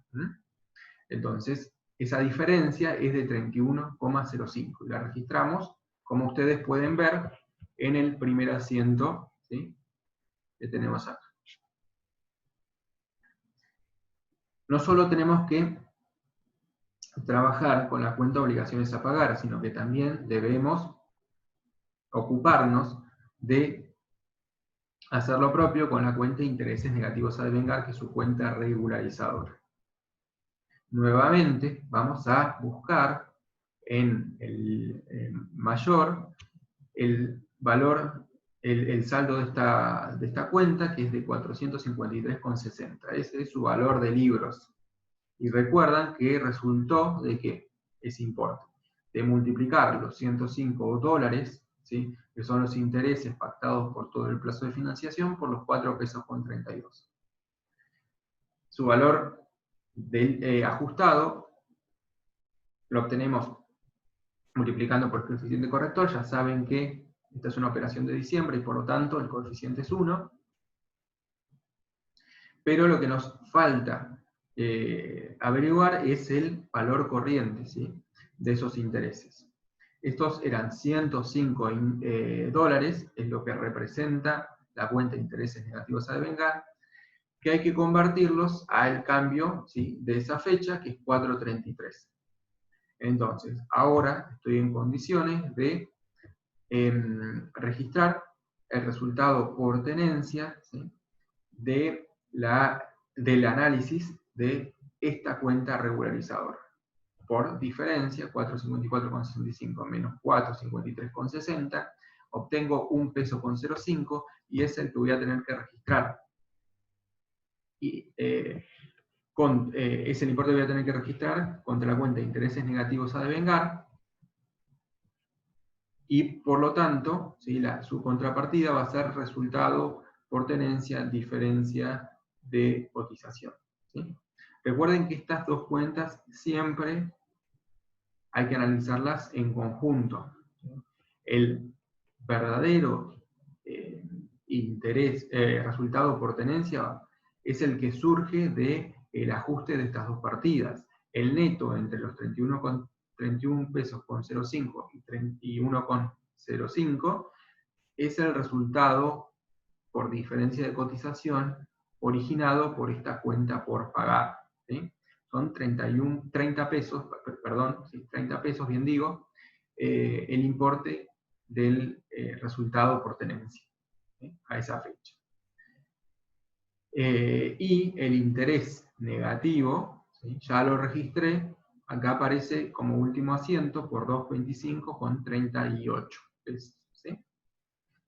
Entonces, esa diferencia es de 31,05 y la registramos, como ustedes pueden ver, en el primer asiento, ¿sí? Que tenemos acá. No solo tenemos que trabajar con la cuenta de obligaciones a pagar, sino que también debemos ocuparnos de hacer lo propio con la cuenta de intereses negativos a devengar, que es su cuenta regularizadora. Nuevamente, vamos a buscar en el mayor el valor, el saldo de esta cuenta, que es de 453,60. Ese es su valor de libros. Y recuerdan que resultó de que ese importe, de multiplicar los 105 dólares, ¿sí? Que son los intereses pactados por todo el plazo de financiación, por los 4 pesos con 32. Su valor ajustado lo obtenemos multiplicando por el coeficiente corrector. Ya saben que esta es una operación de diciembre y por lo tanto el coeficiente es 1. pero lo que nos falta averiguar es el valor corriente, ¿sí?, de esos intereses. Estos eran 105 dólares, es lo que representa la cuenta de intereses negativos a devengar, que hay que convertirlos al cambio, ¿sí?, de esa fecha, que es 4.33. Entonces, ahora estoy en condiciones de registrar el resultado por tenencia, ¿sí?, del análisis de esta cuenta regularizadora. Por diferencia, 454,65 menos 453,60, obtengo 1 peso con 0,5 y es el que voy a tener que registrar. Y es el importe que voy a tener que registrar contra la cuenta de intereses negativos a devengar, y por lo tanto, ¿sí?, su contrapartida va a ser resultado por tenencia, diferencia de cotización, ¿sí? Recuerden que estas dos cuentas siempre hay que analizarlas en conjunto, ¿sí? El verdadero resultado por tenencia es el que surge del ajuste de estas dos partidas. El neto entre los 31 pesos con 0,5 y 31,05 es el resultado por diferencia de cotización originado por esta cuenta por pagar, ¿sí? Son 30 pesos, perdón, sí, 30 pesos, bien digo, el importe del resultado por tenencia, ¿sí?, a esa fecha. Y el interés negativo, ¿sí?, ya lo registré, acá aparece como último asiento por 2.25,38 pesos, ¿sí?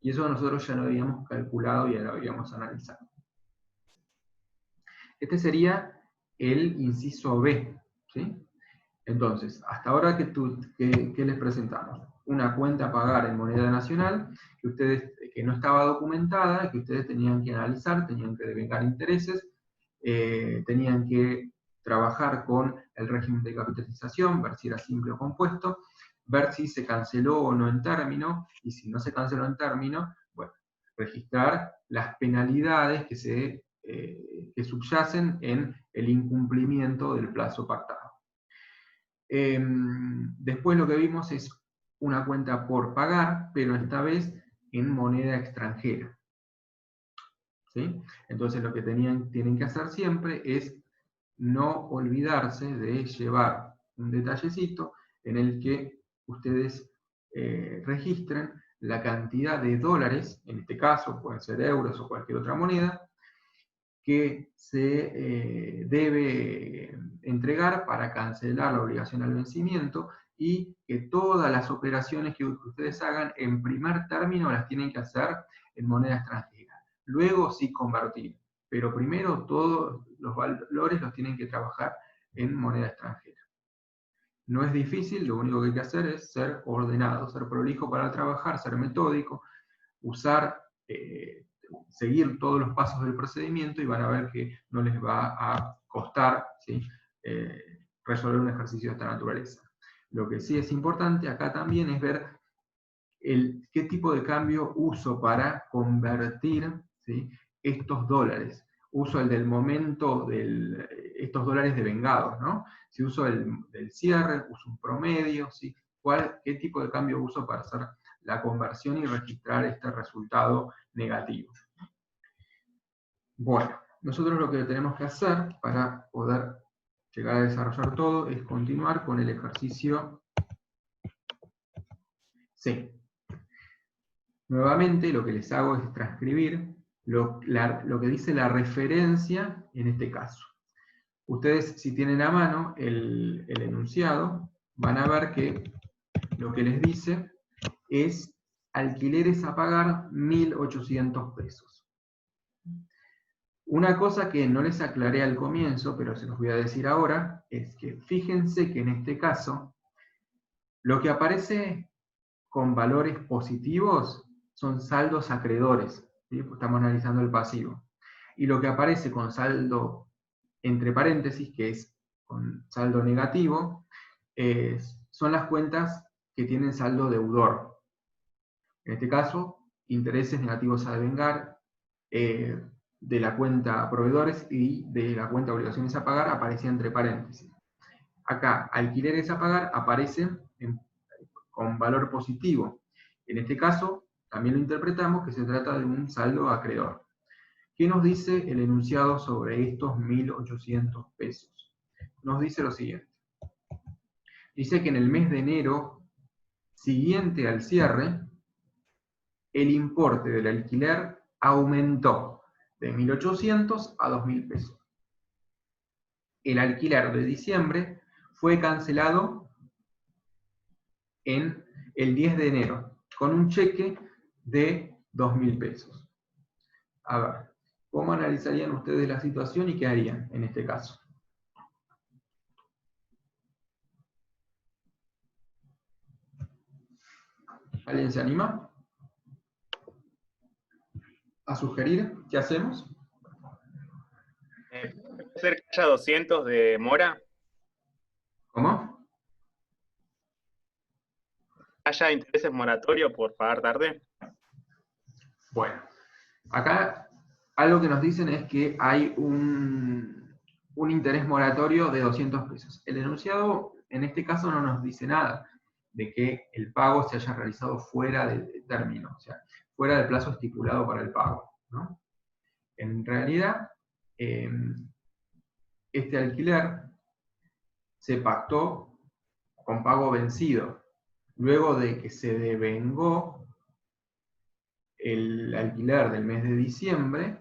Y eso nosotros ya lo habíamos calculado y ya lo habíamos analizado. Este sería el inciso B, ¿sí? Entonces, hasta ahora, ¿qué les presentamos? Una cuenta a pagar en moneda nacional, que no estaba documentada, que ustedes tenían que analizar, tenían que devengar intereses, tenían que trabajar con el régimen de capitalización, ver si era simple o compuesto, ver si se canceló o no en término, y si no se canceló en término, bueno, registrar las penalidades que subyacen en el incumplimiento del plazo pactado. Después lo que vimos es una cuenta por pagar, pero esta vez en moneda extranjera, ¿sí? Entonces lo que tienen que hacer siempre es no olvidarse de llevar un detallecito en el que ustedes registren la cantidad de dólares, en este caso pueden ser euros o cualquier otra moneda, que se debe entregar para cancelar la obligación al vencimiento, y que todas las operaciones que ustedes hagan en primer término las tienen que hacer en moneda extranjera. Luego sí convertir, pero primero todos los valores los tienen que trabajar en moneda extranjera. No es difícil, lo único que hay que hacer es ser ordenado, ser prolijo para trabajar, ser metódico, seguir todos los pasos del procedimiento, y van a ver que no les va a costar, ¿sí?, resolver un ejercicio de esta naturaleza. Lo que sí es importante acá también es ver qué tipo de cambio uso para convertir, ¿sí?, estos dólares. Uso el del momento, estos dólares devengados, ¿no? Si uso el del cierre, uso un promedio, ¿sí? ¿Qué tipo de cambio uso para hacer la conversión y registrar este resultado negativo? Bueno, nosotros lo que tenemos que hacer para poder llegar a desarrollar todo es continuar con el ejercicio C. Nuevamente lo que les hago es transcribir lo que dice la referencia en este caso. Ustedes, si tienen a mano el enunciado, van a ver que lo que les dice es alquileres a pagar 1.800 pesos. Una cosa que no les aclaré al comienzo, pero se los voy a decir ahora, es que fíjense que en este caso, lo que aparece con valores positivos son saldos acreedores, ¿sí? Estamos analizando el pasivo. Y lo que aparece con saldo entre paréntesis, que es con saldo negativo, son las cuentas que tienen saldo deudor. En este caso, intereses negativos a devengar, de la cuenta proveedores y de la cuenta obligaciones a pagar aparece entre paréntesis. Acá, alquileres a pagar aparece con valor positivo. En este caso, también lo interpretamos que se trata de un saldo acreedor. ¿Qué nos dice el enunciado sobre estos 1.800 pesos? Nos dice lo siguiente. Dice que en el mes de enero siguiente al cierre, el importe del alquiler aumentó de 1.800 a 2.000 pesos. El alquiler de diciembre fue cancelado en el 10 de enero, con un cheque de 2.000 pesos. A ver, ¿cómo analizarían ustedes la situación y qué harían en este caso? ¿Alguien se anima a sugerir qué hacemos? ¿Puede ser que haya 200 de mora? ¿Cómo? ¿Haya intereses moratorios por pagar tarde? Bueno, acá algo que nos dicen es que hay un interés moratorio de 200 pesos. El enunciado en este caso no nos dice nada de que el pago se haya realizado fuera del término, o sea, fuera del plazo estipulado para el pago, ¿no? En realidad, este alquiler se pactó con pago vencido, luego de que se devengó el alquiler del mes de diciembre.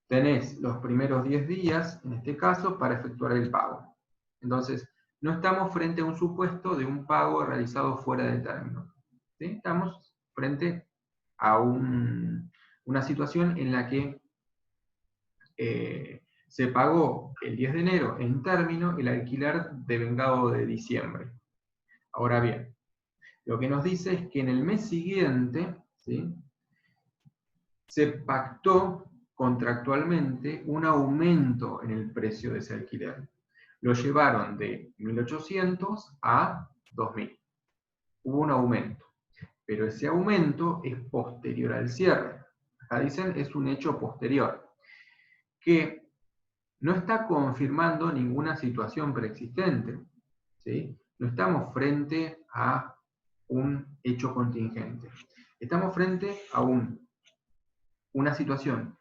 Tenés los primeros 10 días, en este caso, para efectuar el pago. Entonces, no estamos frente a un supuesto de un pago realizado fuera del término. ¿Sí? Estamos frente a una situación en la que se pagó el 10 de enero en término el alquiler devengado de diciembre. Ahora bien, lo que nos dice es que en el mes siguiente, ¿sí?, se pactó contractualmente un aumento en el precio de ese alquiler. Lo llevaron de 1.800 a 2.000. Hubo un aumento, pero ese aumento es posterior al cierre. Acá dicen es un hecho posterior, que no está confirmando ninguna situación preexistente, ¿sí? No estamos frente a un hecho contingente. Estamos frente a una situación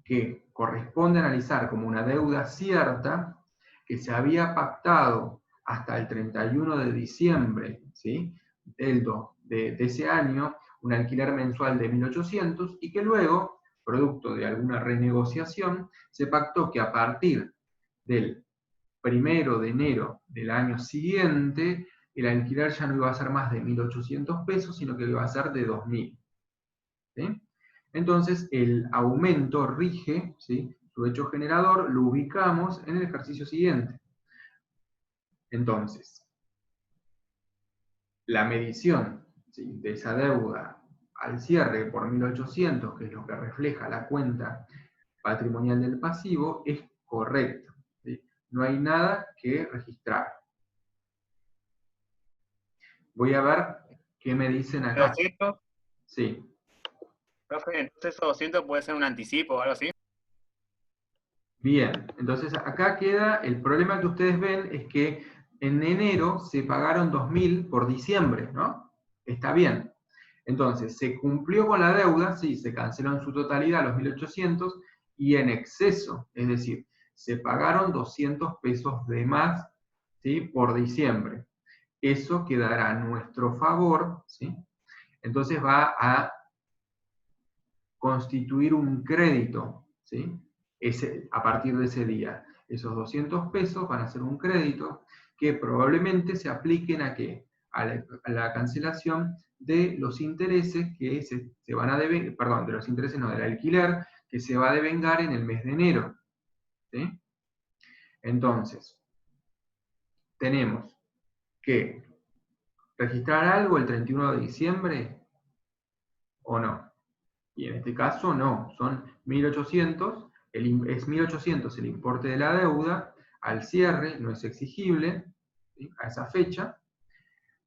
que corresponde analizar como una deuda cierta que se había pactado hasta el 31 de diciembre, ¿sí?, de ese año, un alquiler mensual de 1.800, y que luego, producto de alguna renegociación, se pactó que a partir del 1 de enero del año siguiente, el alquiler ya no iba a ser más de 1.800 pesos, sino que iba a ser de 2.000. ¿Sí? Entonces, el aumento rige, ¿sí?, su hecho generador, lo ubicamos en el ejercicio siguiente. Entonces, la medición, ¿sí?, de esa deuda al cierre por 1.800, que es lo que refleja la cuenta patrimonial del pasivo, es correcta, ¿sí? No hay nada que registrar. Voy a ver qué me dicen acá. ¿200? Sí. Profe, entonces esos 200 puede ser un anticipo o algo así. Bien, entonces acá queda, el problema que ustedes ven es que en enero se pagaron 2.000 por diciembre, ¿no? Está bien. Entonces, se cumplió con la deuda, sí, se canceló en su totalidad los 1.800 y en exceso, es decir, se pagaron 200 pesos de más, ¿sí?, por diciembre. Eso quedará a nuestro favor, ¿sí? Entonces va a constituir un crédito, ¿sí?, a partir de ese día. Esos 200 pesos van a ser un crédito que probablemente se apliquen ¿a qué? A la cancelación de los intereses que se van a devengar, perdón, de los intereses no, del alquiler que se va a devengar en el mes de enero. ¿Sí? Entonces, tenemos que registrar algo el 31 de diciembre o no. Y en este caso no, son 1.800, es 1.800 el importe de la deuda, al cierre no es exigible, ¿sí?, a esa fecha,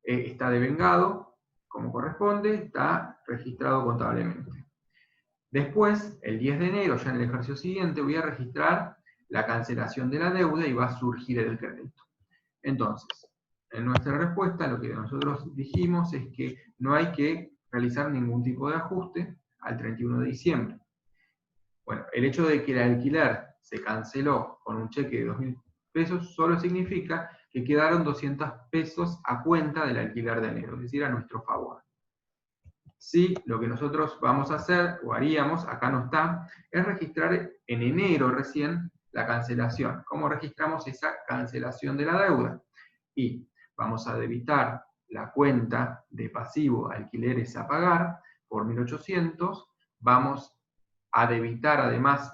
está devengado como corresponde, está registrado contablemente. Después, el 10 de enero, ya en el ejercicio siguiente, voy a registrar la cancelación de la deuda y va a surgir el crédito. Entonces, en nuestra respuesta, lo que nosotros dijimos es que no hay que realizar ningún tipo de ajuste al 31 de diciembre. Bueno, el hecho de que el alquiler se canceló con un cheque de 2.000 pesos solo significa que quedaron 200 pesos a cuenta del alquiler de enero, es decir, a nuestro favor. Sí, lo que nosotros vamos a hacer, o haríamos, acá no está, es registrar en enero recién la cancelación. ¿Cómo registramos esa cancelación de la deuda? Y vamos a debitar la cuenta de pasivo alquileres a pagar por 1.800, vamos a debitar además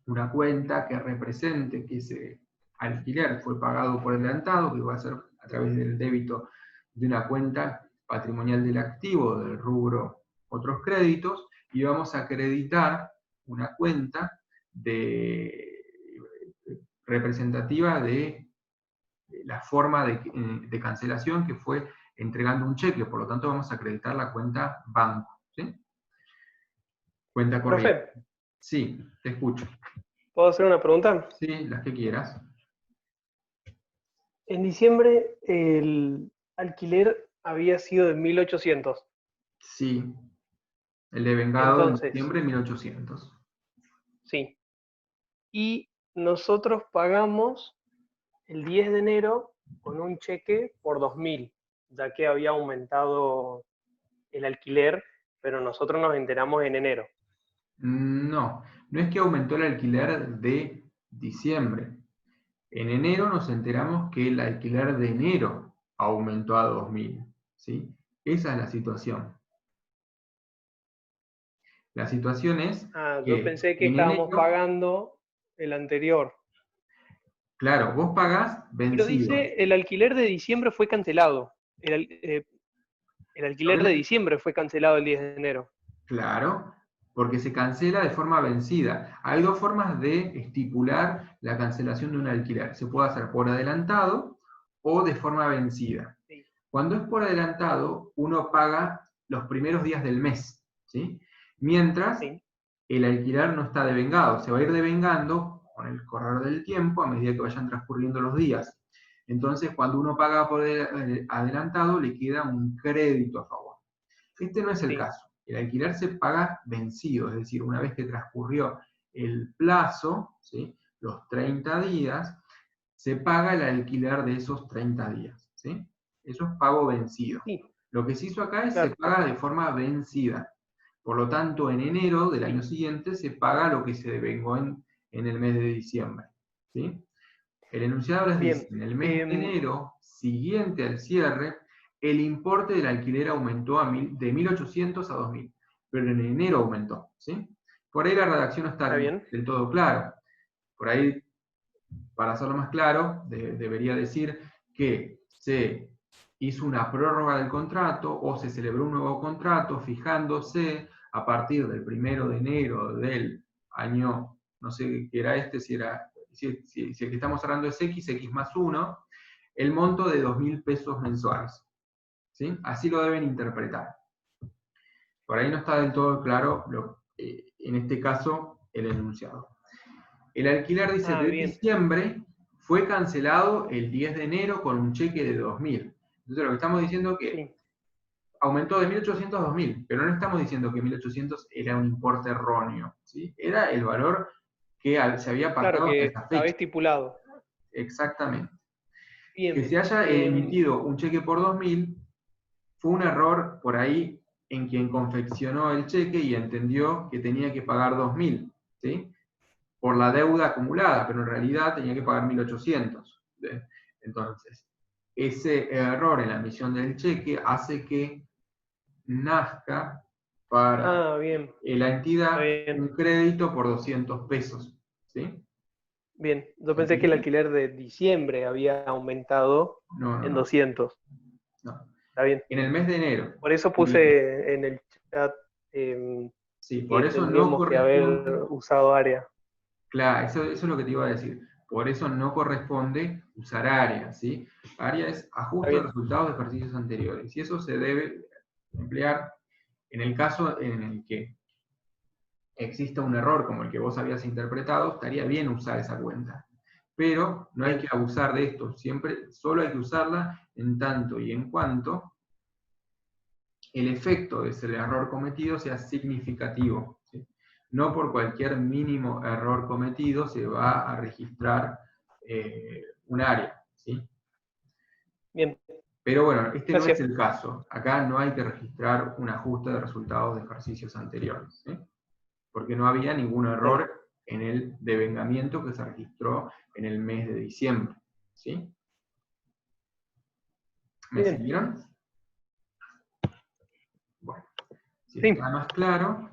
una cuenta que represente que ese alquiler fue pagado por adelantado, que va a ser a través del débito de una cuenta patrimonial del activo del rubro otros créditos, y vamos a acreditar una cuenta representativa de la forma de cancelación, que fue entregando un cheque. Por lo tanto, vamos a acreditar la cuenta banco, ¿sí? Cuenta corriente. Profe, Sí, te escucho. ¿puedo hacer una pregunta? Sí, las que quieras. En diciembre el alquiler había sido de 1.800. Sí, el de vengado en Entonces, diciembre 1.800. sí. Y nosotros pagamos el 10 de enero con un cheque por 2.000, ya que había aumentado el alquiler, pero nosotros nos enteramos en enero. No, no es que aumentó el alquiler de diciembre. En enero nos enteramos que el alquiler de enero aumentó a 2.000, ¿sí? Esa es la situación. La situación es Yo que pensé que en estábamos enero, pagando el anterior. claro, vos pagás Pero vencido. dice, el alquiler de diciembre fue cancelado. El alquiler de diciembre fue cancelado el 10 de enero. Claro, porque se cancela de forma vencida. Hay dos formas de estipular la cancelación de un alquiler. Se puede hacer por adelantado o de forma vencida. Sí. Cuando es por adelantado, uno paga los primeros días del mes, ¿sí? Mientras Sí. el alquiler no está devengado, se va a ir devengando con el correr del tiempo a medida que vayan transcurriendo los días. Entonces, cuando uno paga por adelantado, le queda un crédito a favor. Este no es el Sí. caso. El alquiler se paga vencido, es decir, una vez que transcurrió el plazo, ¿sí?, los 30 días, se paga el alquiler de esos 30 días, ¿sí? Eso es pago vencido. Sí. Lo que se hizo acá es Claro. se paga de forma vencida. Por lo tanto, en enero del año siguiente se paga lo que se devengó en el mes de diciembre, ¿sí? El enunciado les Bien. dice, en el mes de enero siguiente al cierre, el importe del alquiler aumentó de 1.800 a 2.000, pero en enero aumentó, ¿sí? Por ahí la redacción no está bien. del todo clara. Por ahí, para hacerlo más claro, debería decir que se hizo una prórroga del contrato o se celebró un nuevo contrato fijándose a partir del 1 de enero del año, no sé qué era este, si el que estamos hablando es X más 1, el monto de 2.000 pesos mensuales, ¿sí? Así lo deben interpretar. Por ahí no está del todo claro, en este caso, el enunciado. El alquiler, dice, de Bien. diciembre fue cancelado el 10 de enero con un cheque de 2.000. Entonces lo que estamos diciendo es que Sí. aumentó de 1.800 a 2.000, pero no estamos diciendo que 1.800 era un importe erróneo, ¿sí? Era el valor que se había pactado Claro hasta que esa estaba fecha. estipulado. Exactamente. Bien. Que se haya emitido un cheque por 2.000 fue un error por ahí en quien confeccionó el cheque y entendió que tenía que pagar 2.000, ¿sí?, por la deuda acumulada, pero en realidad tenía que pagar 1.800. Entonces, ese error en la emisión del cheque hace que nazca para Bien. la entidad Está bien. un crédito por 200 pesos, ¿sí? Bien. Yo ¿Se pensé que el entiende? alquiler de diciembre había aumentado en 200. No. Está bien. En el mes de enero. Por eso puse en el chat Sí, por que eso no tendríamos que haber corresponde. usado área. Claro, eso es lo que te iba a decir. Por eso no corresponde usar área, ¿sí? Área es ajuste de bien. resultados de ejercicios anteriores. Y eso se debe emplear en el caso en el que exista un error como el que vos habías interpretado, estaría bien usar esa cuenta. Pero no hay que abusar de esto, siempre, solo hay que usarla en tanto y en cuanto el efecto de ese error cometido sea significativo, ¿sí? No por cualquier mínimo error cometido se va a registrar un área, ¿sí? Bien. Pero bueno, este no Gracias. es el caso. Acá no hay que registrar un ajuste de resultados de ejercicios anteriores, ¿sí? Porque no había ningún error en el devengamiento que se registró en el mes de diciembre, ¿sí? ¿Me Bien. siguieron? Bueno, si Sí. está más claro.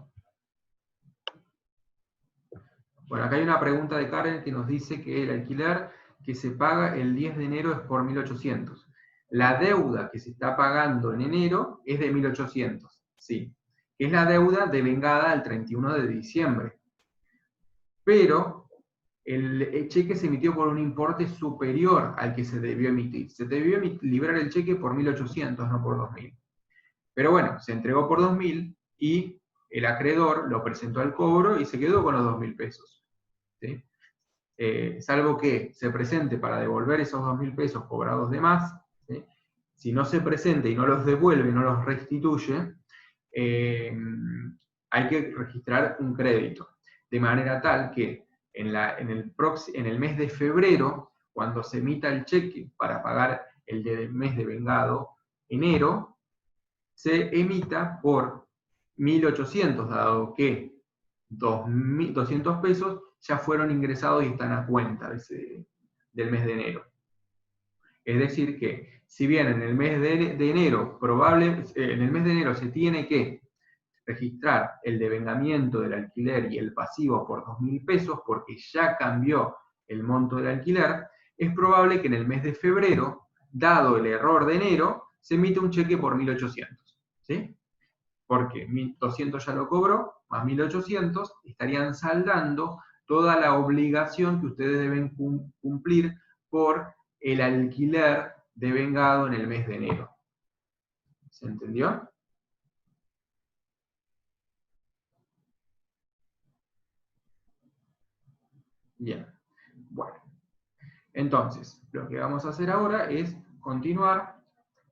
Bueno, acá hay una pregunta de Karen que nos dice que el alquiler que se paga el 10 de enero es por 1.800. La deuda que se está pagando en enero es de 1.800, sí. Es la deuda devengada al 31 de diciembre. Pero el cheque se emitió por un importe superior al que se debió emitir. Se debió librar el cheque por 1.800, no por 2.000. Pero bueno, se entregó por 2.000 y el acreedor lo presentó al cobro y se quedó con los 2.000 pesos. ¿Sí? Salvo que se presente para devolver esos 2.000 pesos cobrados de más, ¿sí? Si no se presenta y no los devuelve, no los restituye, hay que registrar un crédito. De manera tal que en el mes de febrero, cuando se emita el cheque para pagar el mes devengado, enero, se emita por 1.800, dado que 200 pesos ya fueron ingresados y están a cuenta del mes de enero. Es decir que, si bien en el mes de enero, en el mes de enero se tiene que registrar el devengamiento del alquiler y el pasivo por 2.000 pesos, porque ya cambió el monto del alquiler, es probable que en el mes de febrero, dado el error de enero, se emite un cheque por 1.800. ¿Sí? Porque 1.200 ya lo cobró, más 1.800, estarían saldando toda la obligación que ustedes deben cumplir por el alquiler devengado en el mes de enero. ¿Se entendió? Bien. Bueno. Entonces, lo que vamos a hacer ahora es continuar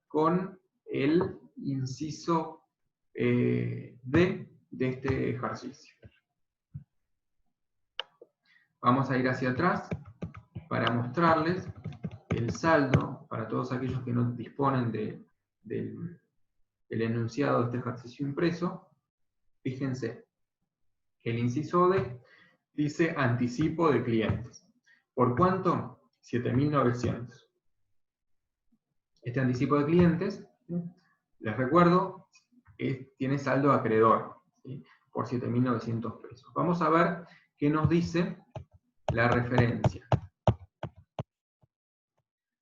con el inciso D de este ejercicio. Vamos a ir hacia atrás para mostrarles el saldo para todos aquellos que no disponen del enunciado de este ejercicio impreso. Fíjense, el inciso D dice anticipo de clientes. ¿Por cuánto? 7.900. Este anticipo de clientes, ¿sí? Les recuerdo, tiene saldo acreedor, ¿sí? Por 7.900 pesos. Vamos a ver qué nos dice la referencia.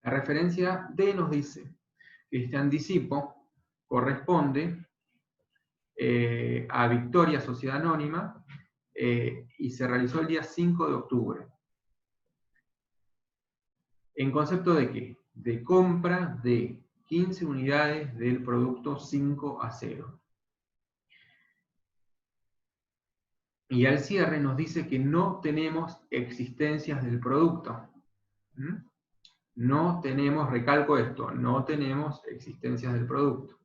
La referencia D nos dice que este anticipo corresponde a Victoria Sociedad Anónima y se realizó el día 5 de octubre. ¿En concepto de qué? De compra de 15 unidades del producto 5A0. Y al cierre nos dice que no tenemos existencias del producto. ¿Mm? No tenemos, recalco esto, no tenemos existencias del producto.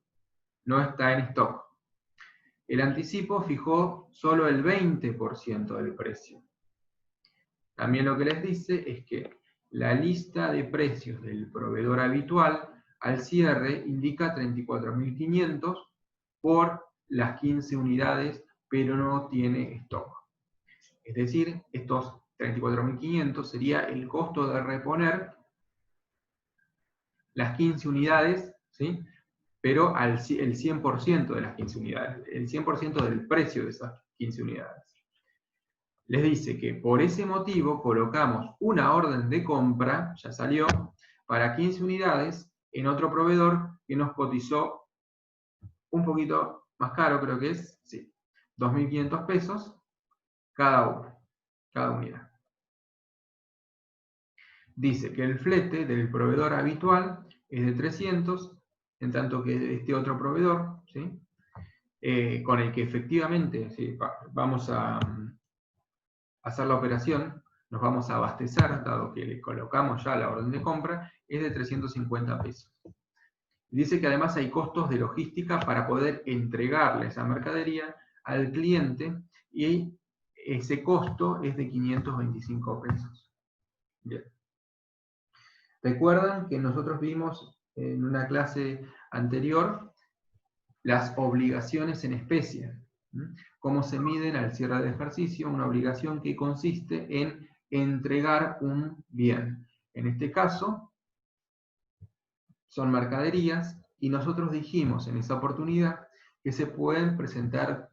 No está en stock. El anticipo fijó solo el 20% del precio. También lo que les dice es que la lista de precios del proveedor habitual al cierre indica 34.500 por las 15 unidades, pero no tiene stock. Es decir, estos 34.500 sería el costo de reponer las 15 unidades, ¿sí? Pero el 100% de las 15 unidades, el 100% del precio de esas 15 unidades. Les dice que por ese motivo colocamos una orden de compra, ya salió, para 15 unidades en otro proveedor que nos cotizó un poquito más caro, creo que es, sí, 2.500 pesos cada unidad. Dice que el flete del proveedor habitual es de 300, en tanto que este otro proveedor, ¿sí? con el que efectivamente vamos a hacer la operación, nos vamos a abastecer, dado que le colocamos ya la orden de compra, es de 350 pesos. Dice que además hay costos de logística para poder entregarle esa mercadería al cliente, y ese costo es de 525 pesos. Bien. Recuerdan que nosotros vimos en una clase anterior las obligaciones en especie. Cómo se miden al cierre del ejercicio una obligación que consiste en entregar un bien. En este caso, son mercaderías, y nosotros dijimos en esa oportunidad que se pueden presentar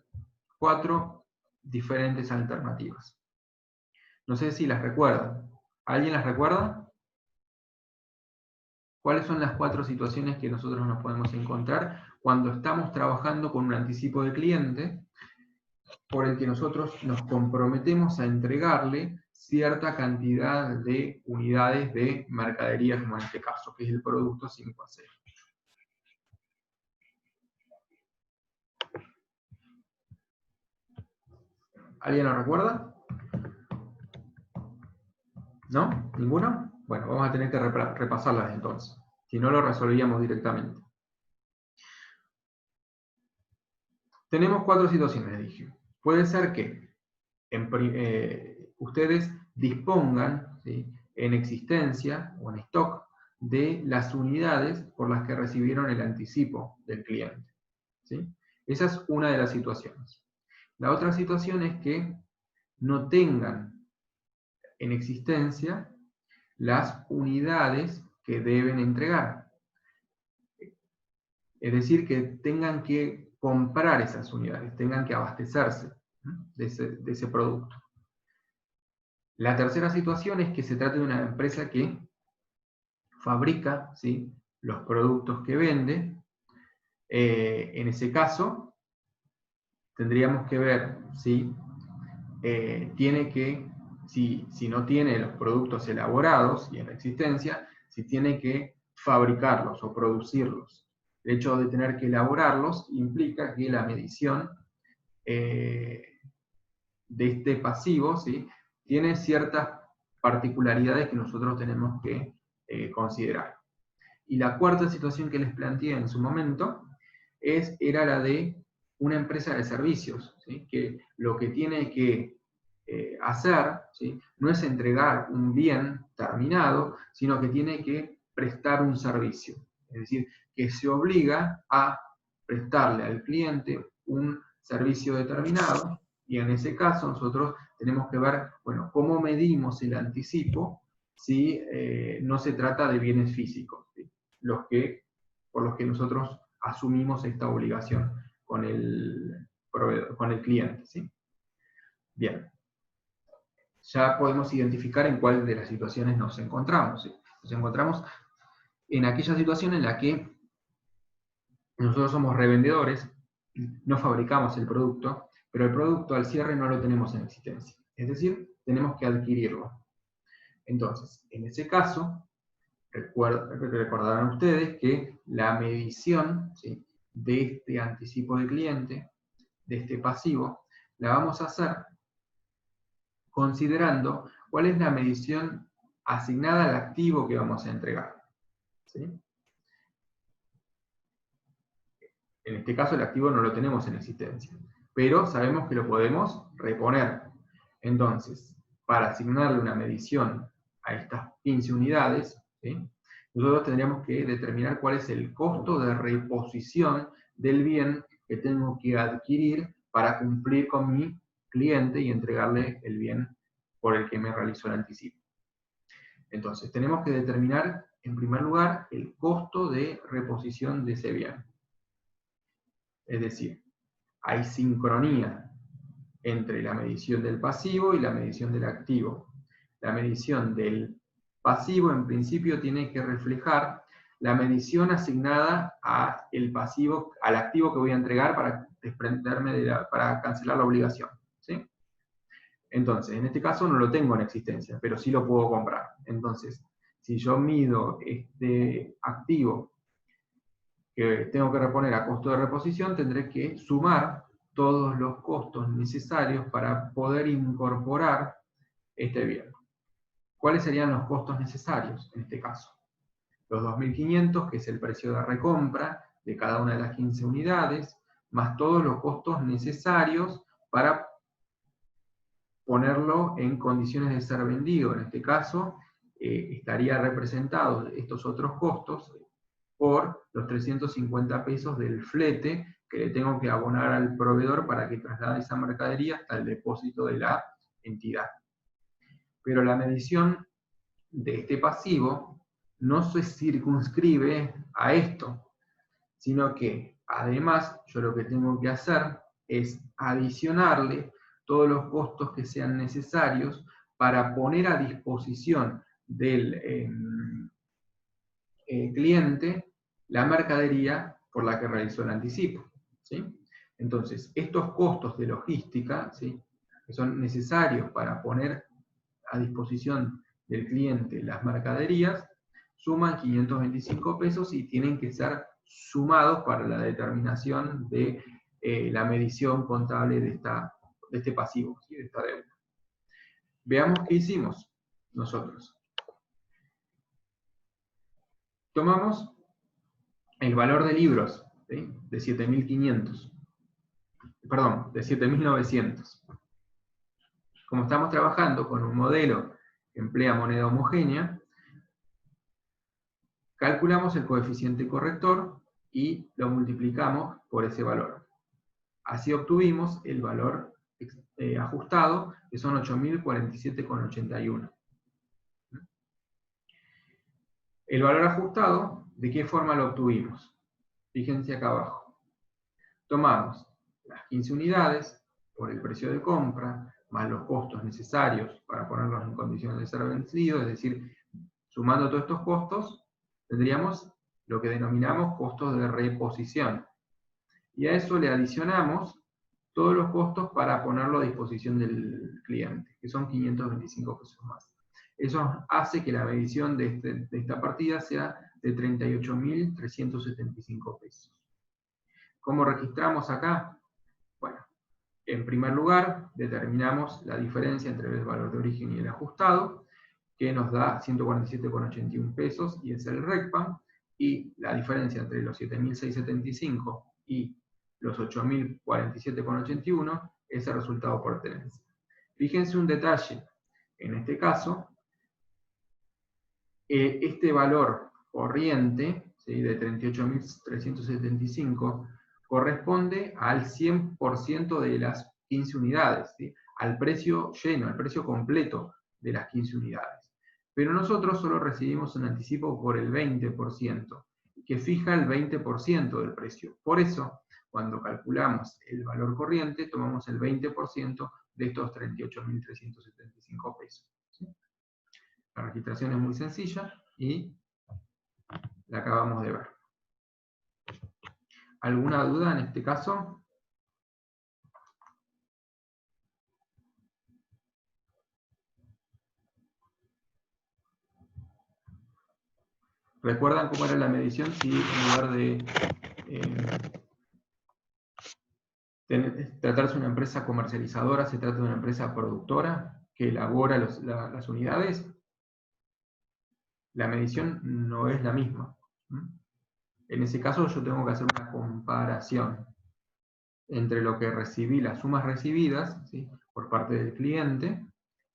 4 diferentes alternativas. No sé si las recuerdan. ¿Alguien las recuerda? ¿Cuáles son las 4 situaciones que nosotros nos podemos encontrar cuando estamos trabajando con un anticipo de cliente por el que nosotros nos comprometemos a entregarle cierta cantidad de unidades de mercadería, como en este caso, que es el producto 5A0? ¿Alguien lo recuerda? ¿No? ¿Ninguno? Bueno, vamos a tener que repasarlas entonces. Si no, lo resolvíamos directamente. Tenemos 4 situaciones, dije. Puede ser que ustedes dispongan, ¿sí?, en existencia o en stock de las unidades por las que recibieron el anticipo del cliente, ¿sí? Esa es una de las situaciones. La otra situación es que no tengan en existencia las unidades que deben entregar. Es decir, que tengan que comprar esas unidades, tengan que abastecerse de ese producto. La tercera situación es que se trate de una empresa que fabrica, ¿sí?, los productos que vende. En ese caso, tendríamos que ver si si no tiene los productos elaborados y en existencia, si tiene que fabricarlos o producirlos. El hecho de tener que elaborarlos implica que la medición de este pasivo, ¿sí?, tiene ciertas particularidades que nosotros tenemos que considerar. Y la cuarta situación que les planteé en su momento era la de una empresa de servicios, ¿sí?, que lo que tiene que hacer, ¿sí?, no es entregar un bien terminado, sino que tiene que prestar un servicio. Es decir, que se obliga a prestarle al cliente un servicio determinado, y en ese caso nosotros tenemos que ver, bueno, cómo medimos el anticipo si no se trata de bienes físicos, ¿sí?, por los que nosotros asumimos esta obligación con el proveedor, con el cliente, ¿sí? Bien. Ya podemos identificar en cuál de las situaciones nos encontramos, ¿sí? Nos encontramos en aquella situación en la que nosotros somos revendedores, no fabricamos el producto, pero el producto al cierre no lo tenemos en existencia. Es decir, tenemos que adquirirlo. Entonces, en ese caso, recordarán ustedes que la medición, ¿sí?, de este anticipo de cliente, de este pasivo, la vamos a hacer considerando cuál es la medición asignada al activo que vamos a entregar, ¿sí? En este caso el activo no lo tenemos en existencia, pero sabemos que lo podemos reponer. Entonces, para asignarle una medición a estas 15 unidades, ¿sí?, nosotros tendríamos que determinar cuál es el costo de reposición del bien que tengo que adquirir para cumplir con mi cliente y entregarle el bien por el que me realizó el anticipo. Entonces, tenemos que determinar, en primer lugar, el costo de reposición de ese bien. Es decir, hay sincronía entre la medición del pasivo y la medición del activo. La medición del pasivo, en principio, tiene que reflejar la medición asignada al pasivo, al activo que voy a entregar para desprenderme para cancelar la obligación, ¿sí? Entonces, en este caso no lo tengo en existencia, pero sí lo puedo comprar. Entonces, si yo mido este activo que tengo que reponer a costo de reposición, tendré que sumar todos los costos necesarios para poder incorporar este bien. ¿Cuáles serían los costos necesarios en este caso? Los 2.500, que es el precio de recompra de cada una de las 15 unidades, más todos los costos necesarios para ponerlo en condiciones de ser vendido. En este caso, estaría representados estos otros costos por los 350 pesos del flete que le tengo que abonar al proveedor para que traslade esa mercadería hasta el depósito de la entidad. Pero la medición de este pasivo no se circunscribe a esto, sino que además yo lo que tengo que hacer es adicionarle todos los costos que sean necesarios para poner a disposición del cliente la mercadería por la que realizó el anticipo, ¿sí? Entonces, estos costos de logística, ¿sí?, que son necesarios para poner a disposición del cliente las mercaderías, suman 525 pesos y tienen que ser sumados para la determinación de la medición contable de este pasivo, ¿sí?, de esta deuda. Veamos qué hicimos nosotros. Tomamos el valor de libros, ¿sí?, de 7.500, perdón, de 7.900. Como estamos trabajando con un modelo que emplea moneda homogénea, calculamos el coeficiente corrector y lo multiplicamos por ese valor. Así obtuvimos el valor ajustado, que son 8.047,81. El valor ajustado, ¿de qué forma lo obtuvimos? Fíjense acá abajo. Tomamos las 15 unidades por el precio de compra, más los costos necesarios para ponerlos en condiciones de ser vencidos, es decir, sumando todos estos costos, tendríamos lo que denominamos costos de reposición. Y a eso le adicionamos todos los costos para ponerlo a disposición del cliente, que son 525 pesos más. Eso hace que la medición de esta partida sea de 38.375 pesos. ¿Cómo registramos acá? Bueno, en primer lugar, determinamos la diferencia entre el valor de origen y el ajustado, que nos da 147,81 pesos, y es el RECPAM, y la diferencia entre los 7.675 y los 8.047,81 es el resultado por tenencia. Fíjense un detalle, en este caso, este valor corriente, ¿sí?, de 38.375, corresponde al 100% de las 15 unidades, ¿sí?, al precio lleno, al precio completo de las 15 unidades. Pero nosotros solo recibimos un anticipo por el 20%, que fija el 20% del precio. Por eso, cuando calculamos el valor corriente, tomamos el 20% de estos 38.375 pesos. ¿Sí? La registración es muy sencilla y la acabamos de ver. ¿Alguna duda en este caso? ¿Recuerdan cómo era la medición? Si en lugar de tratarse de una empresa comercializadora, se trata de una empresa productora que elabora las unidades, la medición no es la misma. En ese caso yo tengo que hacer una comparación entre lo que recibí, las sumas recibidas, ¿sí?, por parte del cliente,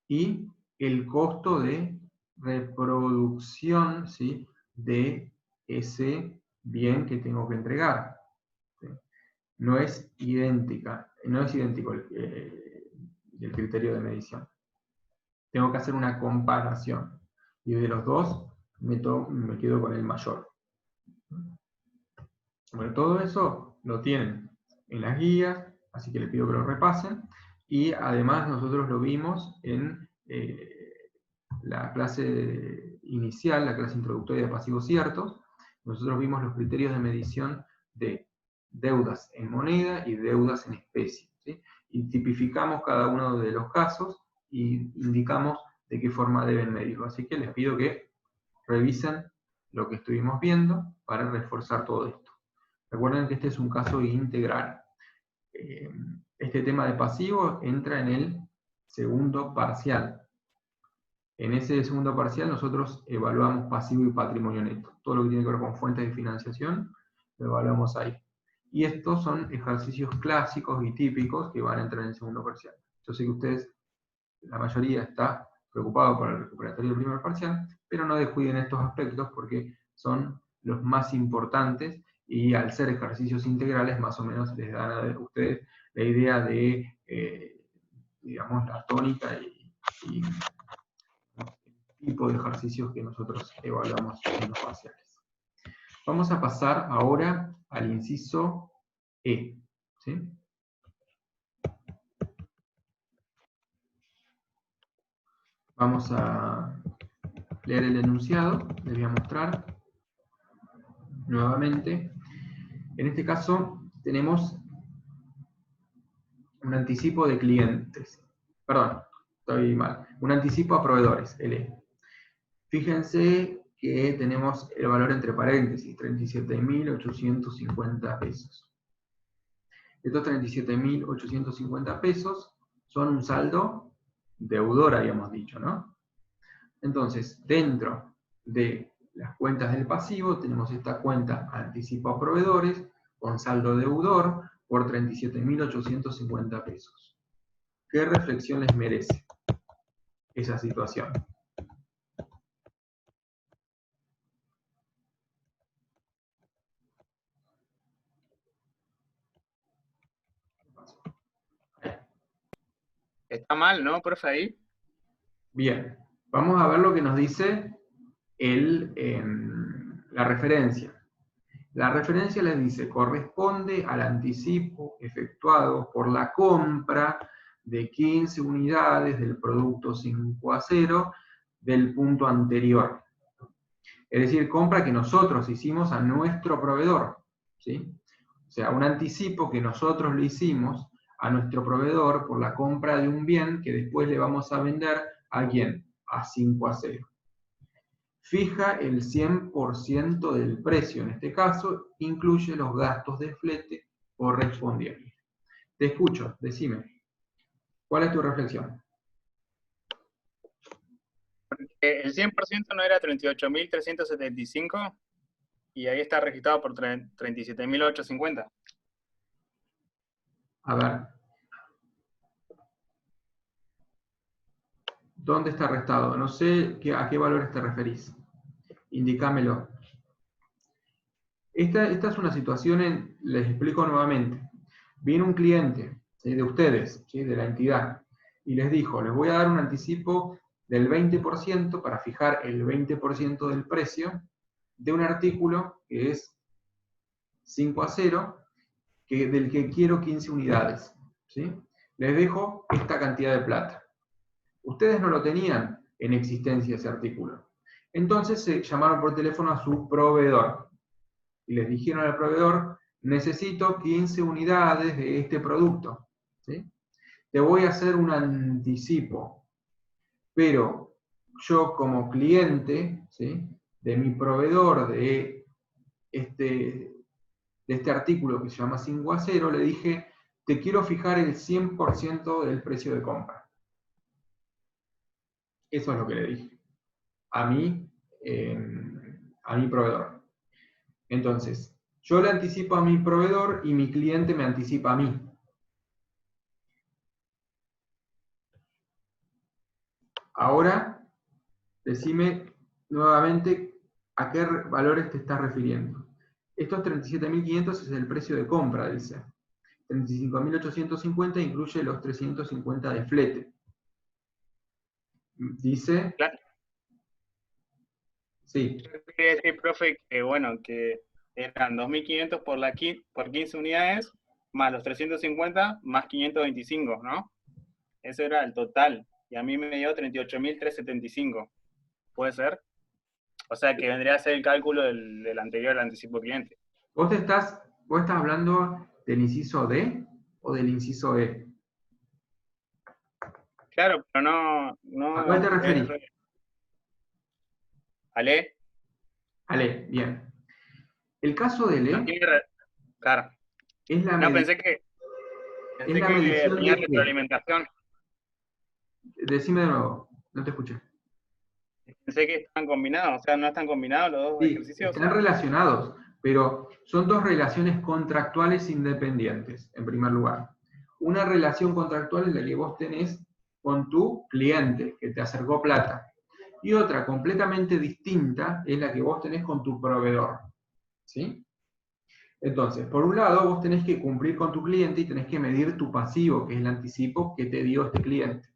y el costo de reproducción, ¿sí?, de ese bien que tengo que entregar. ¿Sí? No es idéntico el criterio de medición. Tengo que hacer una comparación, y de los dos me quedo con el mayor. Bueno, todo eso lo tienen en las guías, así que les pido que lo repasen, y además nosotros lo vimos en la clase inicial, la clase introductoria de pasivos ciertos. Nosotros vimos los criterios de medición de deudas en moneda y deudas en especie, ¿sí? Y tipificamos cada uno de los casos y indicamos de qué forma deben medirlo. Así que les pido que revisen lo que estuvimos viendo para reforzar todo esto. Recuerden que este es un caso integral. Este tema de pasivo entra en el segundo parcial. En ese segundo parcial nosotros evaluamos pasivo y patrimonio neto. Todo lo que tiene que ver con fuentes de financiación lo evaluamos ahí. Y estos son ejercicios clásicos y típicos que van a entrar en el segundo parcial. Yo sé que ustedes, la mayoría, está preocupado por el recuperatorio del primer parcial, pero no descuiden estos aspectos porque son los más importantes y al ser ejercicios integrales más o menos les dan a ustedes la idea de, digamos, la tónica y el tipo de ejercicios que nosotros evaluamos en los parciales. Vamos a pasar ahora al inciso E. ¿Sí? Vamos a leer el enunciado, les voy a mostrar nuevamente. En este caso tenemos un anticipo de clientes. Perdón, estoy mal. Un anticipo a proveedores, LE. Fíjense que tenemos el valor entre paréntesis, 37.850 pesos. Estos 37.850 pesos son un saldo deudor, habíamos dicho, ¿no? Entonces, dentro de las cuentas del pasivo tenemos esta cuenta anticipo a proveedores con saldo deudor por 37.850 pesos. ¿Qué reflexión les merece esa situación? Está mal, ¿no, profe, ahí? Bien, vamos a ver lo que nos dice la referencia. La referencia les dice, corresponde al anticipo efectuado por la compra de 15 unidades del producto 5A0 del punto anterior. Es decir, compra que nosotros hicimos a nuestro proveedor, ¿sí? O sea, un anticipo que nosotros le hicimos a nuestro proveedor por la compra de un bien que después le vamos a vender ¿a quién? A 5A0. Fija el 100% del precio, en este caso, incluye los gastos de flete correspondientes. Te escucho, decime. ¿Cuál es tu reflexión? El 100% no era 38.375 y ahí está registrado por 37.850. A ver. ¿Dónde está restado? No sé a qué valores te referís. Indícamelo. Esta es una situación, les explico nuevamente. Viene un cliente, ¿sí?, de ustedes, ¿sí?, de la entidad, y les dijo, les voy a dar un anticipo del 20% para fijar el 20% del precio de un artículo que es 5A0, del que quiero 15 unidades. ¿Sí? Les dejo esta cantidad de plata. Ustedes no lo tenían en existencia ese artículo. Entonces se llamaron por teléfono a su proveedor. Y les dijeron al proveedor, necesito 15 unidades de este producto. ¿Sí? Te voy a hacer un anticipo. Pero yo como cliente, ¿sí?, de mi proveedor de este artículo que se llama 5A0, le dije, te quiero fijar el 100% del precio de compra. Eso es lo que le dije a mi proveedor. Entonces, yo le anticipo a mi proveedor y mi cliente me anticipa a mí. Ahora, decime nuevamente a qué valores te estás refiriendo. Estos 37.500 es el precio de compra, dice. 35.850 incluye los 350 de flete. Dice... Claro. Sí. Quiere decir, profe, que bueno, que eran 2.500 por 15 unidades, más los 350, más 525, ¿no? Ese era el total. Y a mí me dio 38.375. ¿Puede ser? O sea, que vendría a ser el cálculo del anterior al anticipo cliente. ¿Vos estás hablando del inciso D o del inciso E? Claro, pero no. ¿A cuál te referís? ¿Ale? Ale, bien. El caso del E... Claro. Es la, No, medi- pensé que es la medición tenía de qué. retroalimentación. Decime de nuevo, no te escuché. Pensé que estaban combinados, o sea, no están combinados los dos Sí, ejercicios. están relacionados, pero son dos relaciones contractuales independientes, en primer lugar. Una relación contractual es la que vos tenés con tu cliente, que te acercó plata. Y otra completamente distinta es la que vos tenés con tu proveedor. ¿Sí? Entonces, por un lado, vos tenés que cumplir con tu cliente y tenés que medir tu pasivo, que es el anticipo que te dio este cliente.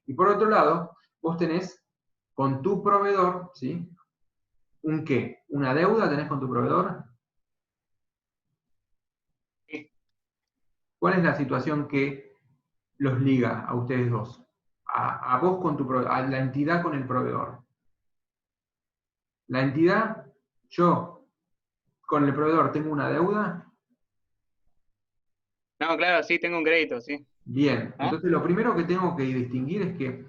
Y por otro lado, vos tenés con tu proveedor, ¿sí? ¿Un qué? ¿Una deuda tenés con tu proveedor? Sí. ¿Cuál es la situación que los liga a ustedes dos? A vos con tu proveedor, a la entidad con el proveedor. La entidad, yo con el proveedor tengo una deuda. No, claro, sí, tengo un crédito, sí. Bien, ¿No? entonces lo primero que tengo que distinguir es que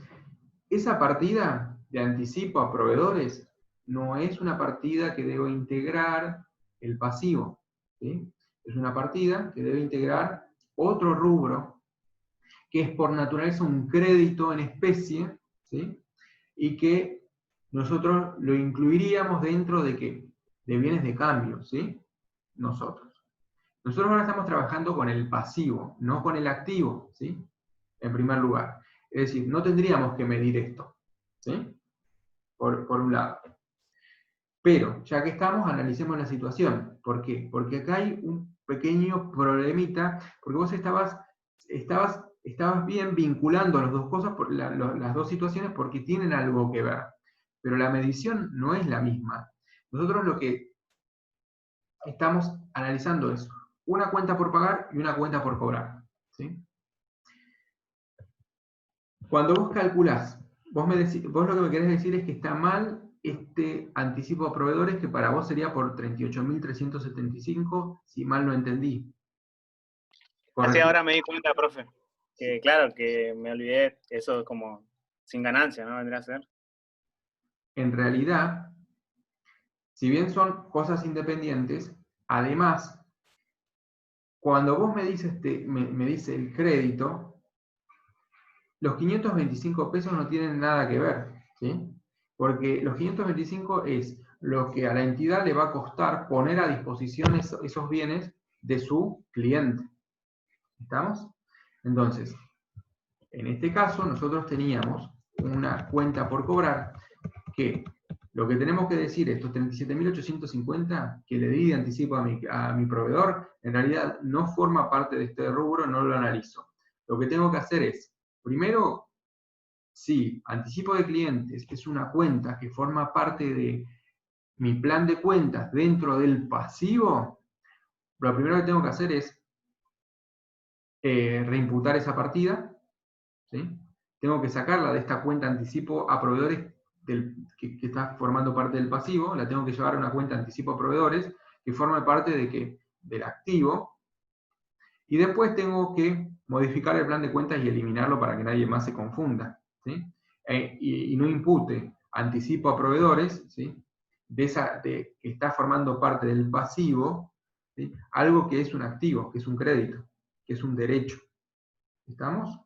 esa partida de anticipo a proveedores no es una partida que debo integrar el pasivo, ¿sí? Es una partida que debe integrar otro rubro, que es por naturaleza un crédito en especie, ¿sí? Y que nosotros lo incluiríamos dentro de ¿qué? De bienes de cambio, ¿sí? Nosotros ahora estamos trabajando con el pasivo, no con el activo, ¿sí? En primer lugar. Es decir, no tendríamos que medir esto, ¿sí? Por un lado. Pero, ya que estamos, analicemos la situación. ¿Por qué? Porque acá hay un pequeño problemita, porque vos estabas bien vinculando las dos cosas, las dos situaciones, porque tienen algo que ver. Pero la medición no es la misma. Nosotros lo que estamos analizando es una cuenta por pagar y una cuenta por cobrar, ¿sí? Cuando vos calculás, vos lo que me querés decir es que está mal este anticipo a proveedores, que para vos sería por 38.375, si mal no entendí. Así ¿Correcto? ahora me di cuenta, profe, que claro, que me olvidé eso como sin ganancia, ¿no? Vendría a ser. En realidad, si bien son cosas independientes, además, cuando vos me dices, me dice el crédito, los 525 pesos no tienen nada que ver, ¿sí? Porque los 525 es lo que a la entidad le va a costar poner a disposición esos bienes de su cliente. ¿Estamos? Entonces, en este caso nosotros teníamos una cuenta por cobrar que lo que tenemos que decir, estos 37.850 que le di de anticipo a mi proveedor, en realidad no forma parte de este rubro, no lo analizo. Lo que tengo que hacer es, primero, sí, anticipo de clientes es una cuenta que forma parte de mi plan de cuentas dentro del pasivo, lo primero que tengo que hacer es reimputar esa partida, ¿sí? Tengo que sacarla de esta cuenta anticipo a proveedores que está formando parte del pasivo, la tengo que llevar a una cuenta anticipo a proveedores que forme parte del activo, y después tengo que modificar el plan de cuentas y eliminarlo para que nadie más se confunda, ¿sí? Y no impute anticipo a proveedores, ¿sí? Que está formando parte del pasivo, ¿sí? Algo que es un activo, que es un crédito, que es un derecho. ¿Estamos?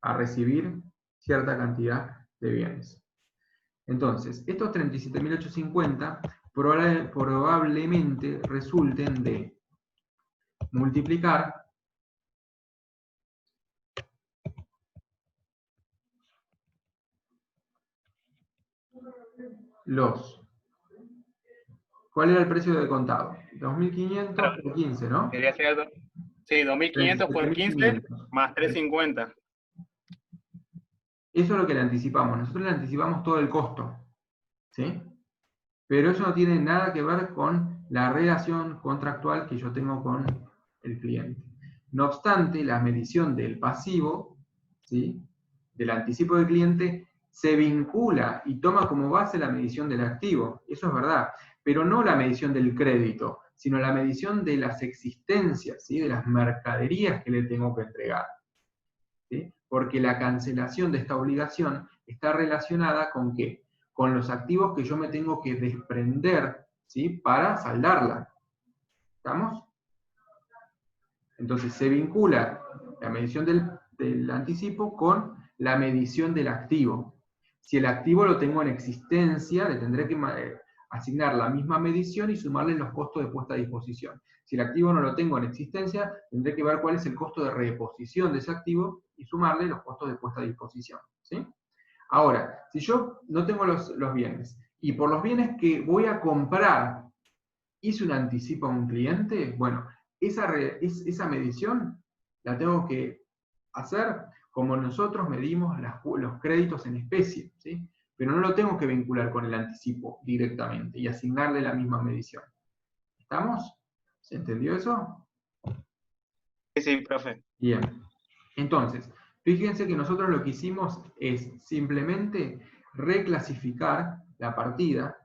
A recibir cierta cantidad de bienes. Entonces, estos 37.850 probablemente resulten de multiplicar ¿Cuál era el precio de contado? 2.500 Claro, por 15, ¿no? quería hacer, sí, 2.500 por 15 37.500. más 350. Eso es lo que le anticipamos. Nosotros le anticipamos todo el costo, ¿sí? Pero eso no tiene nada que ver con la relación contractual que yo tengo con el cliente. No obstante, la medición del pasivo, ¿sí? Del anticipo del cliente, se vincula y toma como base la medición del activo. Eso es verdad. Pero no la medición del crédito, sino la medición de las existencias, ¿sí? De las mercaderías que le tengo que entregar, ¿sí? Porque la cancelación de esta obligación está relacionada con ¿qué? Con los activos que yo me tengo que desprender, ¿sí? Para saldarla. ¿Estamos? Entonces se vincula la medición del anticipo con la medición del activo. Si el activo lo tengo en existencia, le tendré que asignar la misma medición y sumarle los costos de puesta a disposición. Si el activo no lo tengo en existencia, tendré que ver cuál es el costo de reposición de ese activo y sumarle los costos de puesta a disposición, ¿sí? Ahora, si yo no tengo los bienes, y por los bienes que voy a comprar hice un anticipo a un cliente, bueno, esa medición la tengo que hacer como nosotros medimos los créditos en especie, ¿sí? Pero no lo tengo que vincular con el anticipo directamente y asignarle la misma medición. ¿Estamos? ¿Se entendió eso? Sí, profe. Bien. Entonces, fíjense que nosotros lo que hicimos es simplemente reclasificar la partida,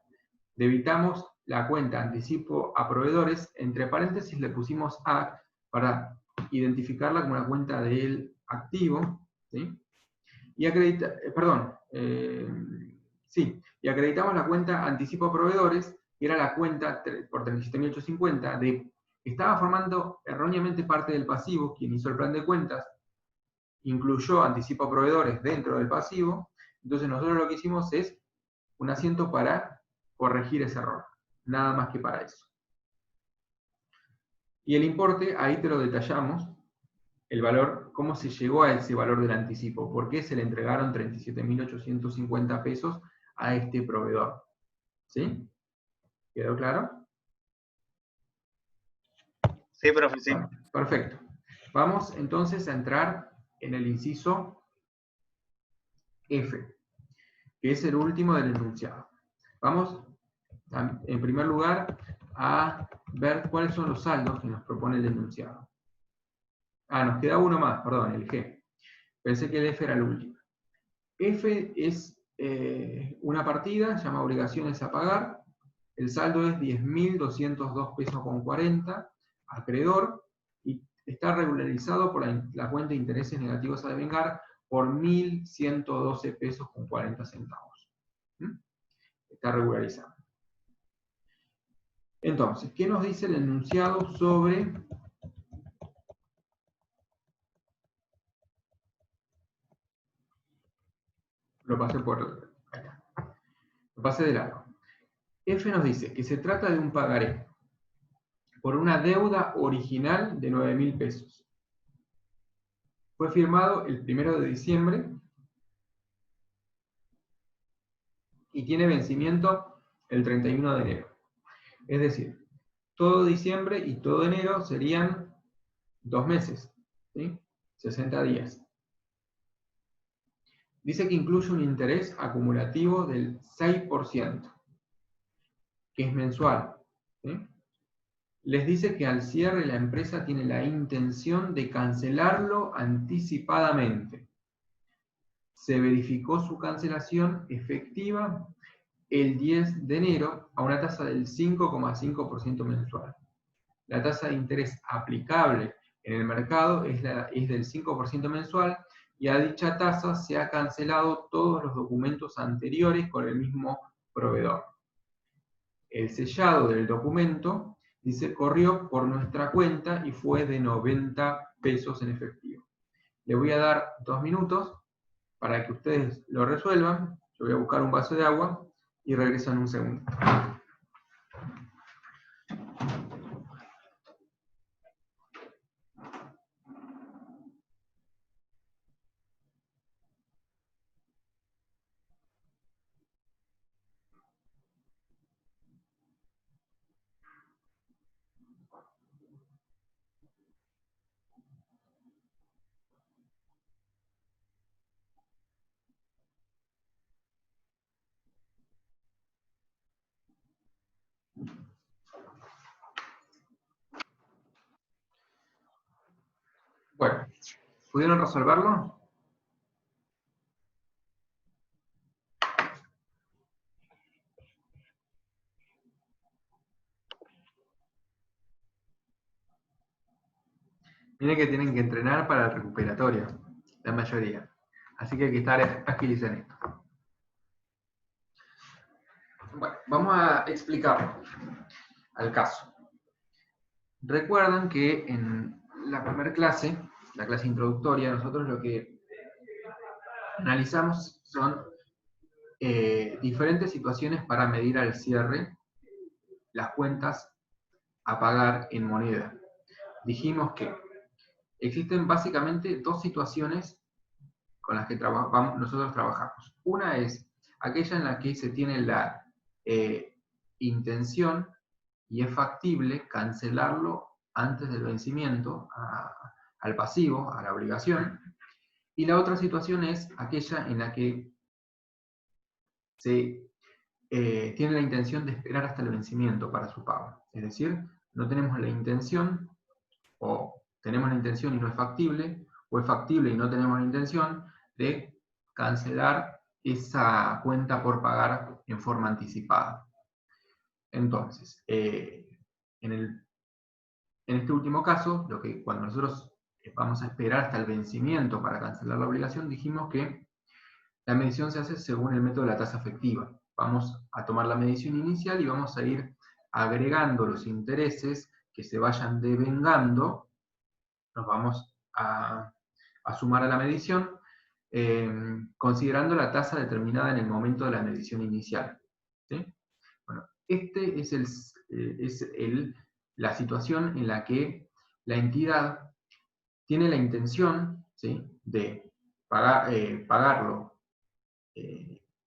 debitamos la cuenta anticipo a proveedores, entre paréntesis le pusimos A para identificarla como una cuenta del activo, ¿sí? Y y acreditamos la cuenta anticipo a proveedores, que era la cuenta por 37.850, que estaba formando erróneamente parte del pasivo. Quien hizo el plan de cuentas incluyó anticipo a proveedores dentro del pasivo, entonces nosotros lo que hicimos es un asiento para corregir ese error, nada más que para eso. Y el importe, ahí te lo detallamos, el valor, cómo se llegó a ese valor del anticipo, por qué se le entregaron 37.850 pesos a este proveedor. ¿Sí? ¿Quedó claro? Sí, profe, sí. Perfecto. Vamos entonces a entrar en el inciso F, que es el último del enunciado. Vamos, en primer lugar, a ver cuáles son los saldos que nos propone el enunciado. Ah, nos queda uno más, perdón, el G. Pensé que el F era el último. F es una partida, se llama obligaciones a pagar. El saldo es 10.202 pesos con 40, acreedor, y está regularizado por la cuenta de intereses negativos a devengar por 1.112 pesos con 40 centavos. ¿Mm? Está regularizado. Entonces, ¿qué nos dice el enunciado sobre lo pasé de largo? F nos dice que se trata de un pagaré por una deuda original de 9.000 pesos. Fue firmado el 1 de diciembre y tiene vencimiento el 31 de enero. Es decir, todo diciembre y todo enero serían 2 meses, ¿sí? 60 días. Dice que incluye un interés acumulativo del 6%, que es mensual, ¿sí? Les dice que al cierre la empresa tiene la intención de cancelarlo anticipadamente. Se verificó su cancelación efectiva el 10 de enero a una tasa del 5,5% mensual. La tasa de interés aplicable en el mercado es del 5% mensual y a dicha tasa se han cancelado todos los documentos anteriores con el mismo proveedor. El sellado del documento dice corrió por nuestra cuenta y fue de 90 pesos en efectivo. Le voy a dar 2 minutos para que ustedes lo resuelvan. Yo voy a buscar un vaso de agua y regreso en un segundo. Bueno, ¿pudieron resolverlo? Miren que tienen que entrenar para el recuperatorio, la mayoría. Así que hay que estar ágiles en esto. Bueno, vamos a explicarlo al caso. Recuerdan que en la primera clase, la clase introductoria, nosotros lo que analizamos son diferentes situaciones para medir al cierre las cuentas a pagar en moneda. Dijimos que existen básicamente dos situaciones con las que nosotros trabajamos. Una es aquella en la que se tiene la intención y es factible cancelarlo antes del vencimiento al pasivo, a la obligación. Y la otra situación es aquella en la que se tiene la intención de esperar hasta el vencimiento para su pago. Es decir, no tenemos la intención, o tenemos la intención y no es factible, o es factible y no tenemos la intención de cancelar esa cuenta por pagar en forma anticipada. Entonces, en este último caso, cuando nosotros vamos a esperar hasta el vencimiento para cancelar la obligación, dijimos que la medición se hace según el método de la tasa efectiva. Vamos a tomar la medición inicial y vamos a ir agregando los intereses que se vayan devengando, nos vamos a sumar a la medición, considerando la tasa determinada en el momento de la medición inicial. ¿Sí? Bueno, este es la situación en la que la entidad tiene la intención, ¿sí?, de pagarlo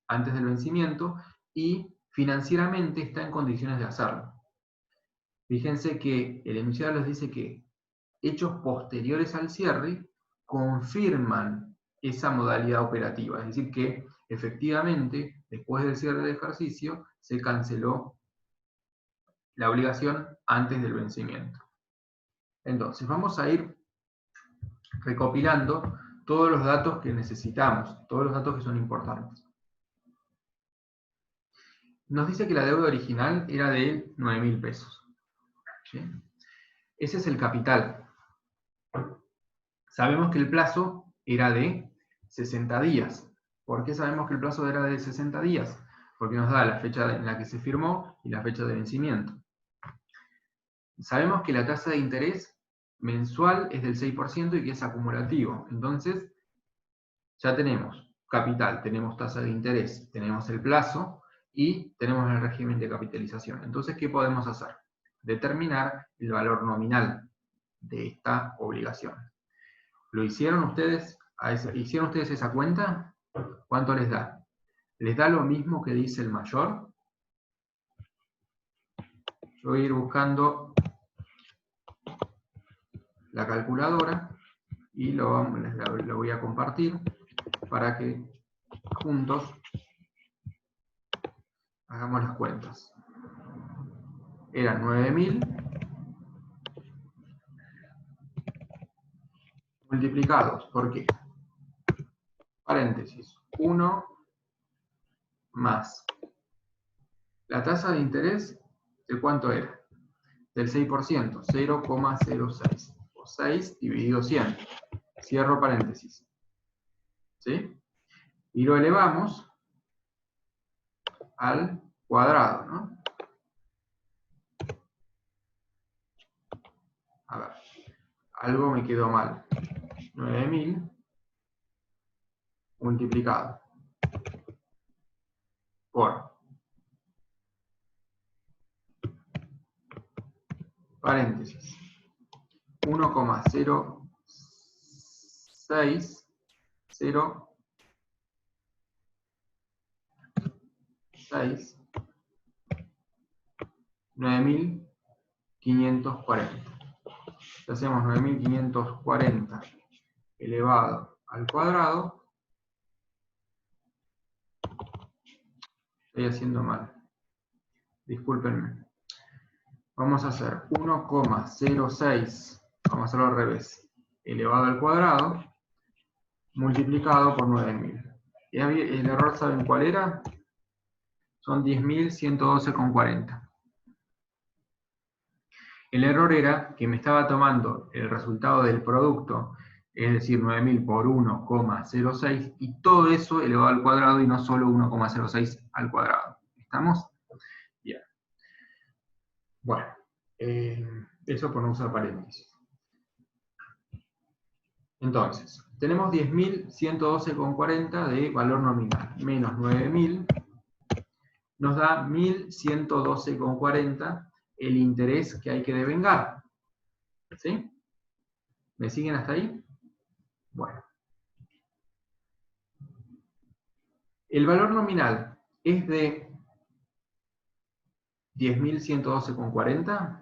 antes del vencimiento y financieramente está en condiciones de hacerlo. Fíjense que el enunciado les dice que hechos posteriores al cierre confirman esa modalidad operativa, es decir, que efectivamente después del cierre del ejercicio se canceló la obligación antes del vencimiento. Entonces vamos a ir recopilando todos los datos que necesitamos, todos los datos que son importantes. Nos dice que la deuda original era de 9.000 pesos. ¿Sí? Ese es el capital. Sabemos que el plazo era de 60 días. ¿Por qué sabemos que el plazo era de 60 días? Porque nos da la fecha en la que se firmó y la fecha de vencimiento. Sabemos que la tasa de interés mensual es del 6% y que es acumulativo. Entonces, ya tenemos capital, tenemos tasa de interés, tenemos el plazo y tenemos el régimen de capitalización. Entonces, ¿qué podemos hacer? Determinar el valor nominal de esta obligación. ¿Lo hicieron ustedes? ¿Hicieron ustedes esa cuenta? ¿Cuánto les da? ¿Les da lo mismo que dice el mayor? Yo voy a ir buscando la calculadora y lo voy a compartir para que juntos hagamos las cuentas. Eran 9.000 multiplicados, ¿por qué? Paréntesis, 1 más la tasa de interés, ¿de cuánto era? Del 6%, 0,06, o 6 dividido 100. Cierro paréntesis. ¿Sí? Y lo elevamos al cuadrado, ¿no? A ver, algo me quedó mal. 9.000 multiplicado por paréntesis 1,060 9.540. Si hacemos 9.540 elevado al cuadrado, estoy haciendo mal, discúlpenme. Vamos a hacer 1,06, vamos a hacerlo al revés, elevado al cuadrado, multiplicado por 9.000. ¿Y el error saben cuál era? Son 10.112,40. El error era que me estaba tomando el resultado del producto, es decir, 9.000 por 1,06, y todo eso elevado al cuadrado y no solo 1,06 al cuadrado. ¿Estamos? Bien. Bueno, eso por no usar paréntesis. Entonces, tenemos 10.112,40 de valor nominal, menos 9.000, nos da 1.112,40 el interés que hay que devengar. ¿Sí? ¿Me siguen hasta ahí? Bueno. El valor nominal es de 10.112,40.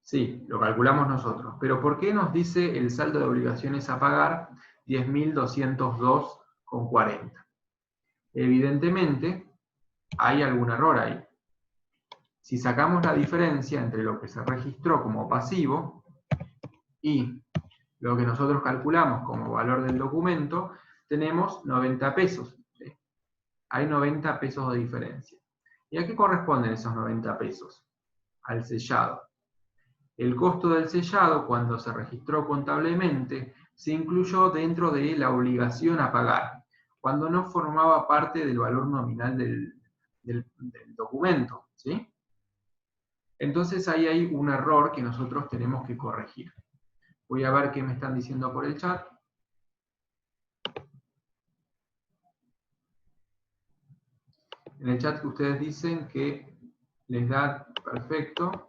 Sí, lo calculamos nosotros. Pero ¿por qué nos dice el saldo de obligaciones a pagar 10.202,40? Evidentemente, hay algún error ahí. Si sacamos la diferencia entre lo que se registró como pasivo y lo que nosotros calculamos como valor del documento, tenemos 90 pesos. ¿Sí? Hay 90 pesos de diferencia. ¿Y a qué corresponden esos 90 pesos? Al sellado. El costo del sellado, cuando se registró contablemente, se incluyó dentro de la obligación a pagar, cuando no formaba parte del valor nominal del documento. ¿Sí? Entonces ahí hay un error que nosotros tenemos que corregir. Voy a ver qué me están diciendo por el chat. En el chat ustedes dicen que les da perfecto.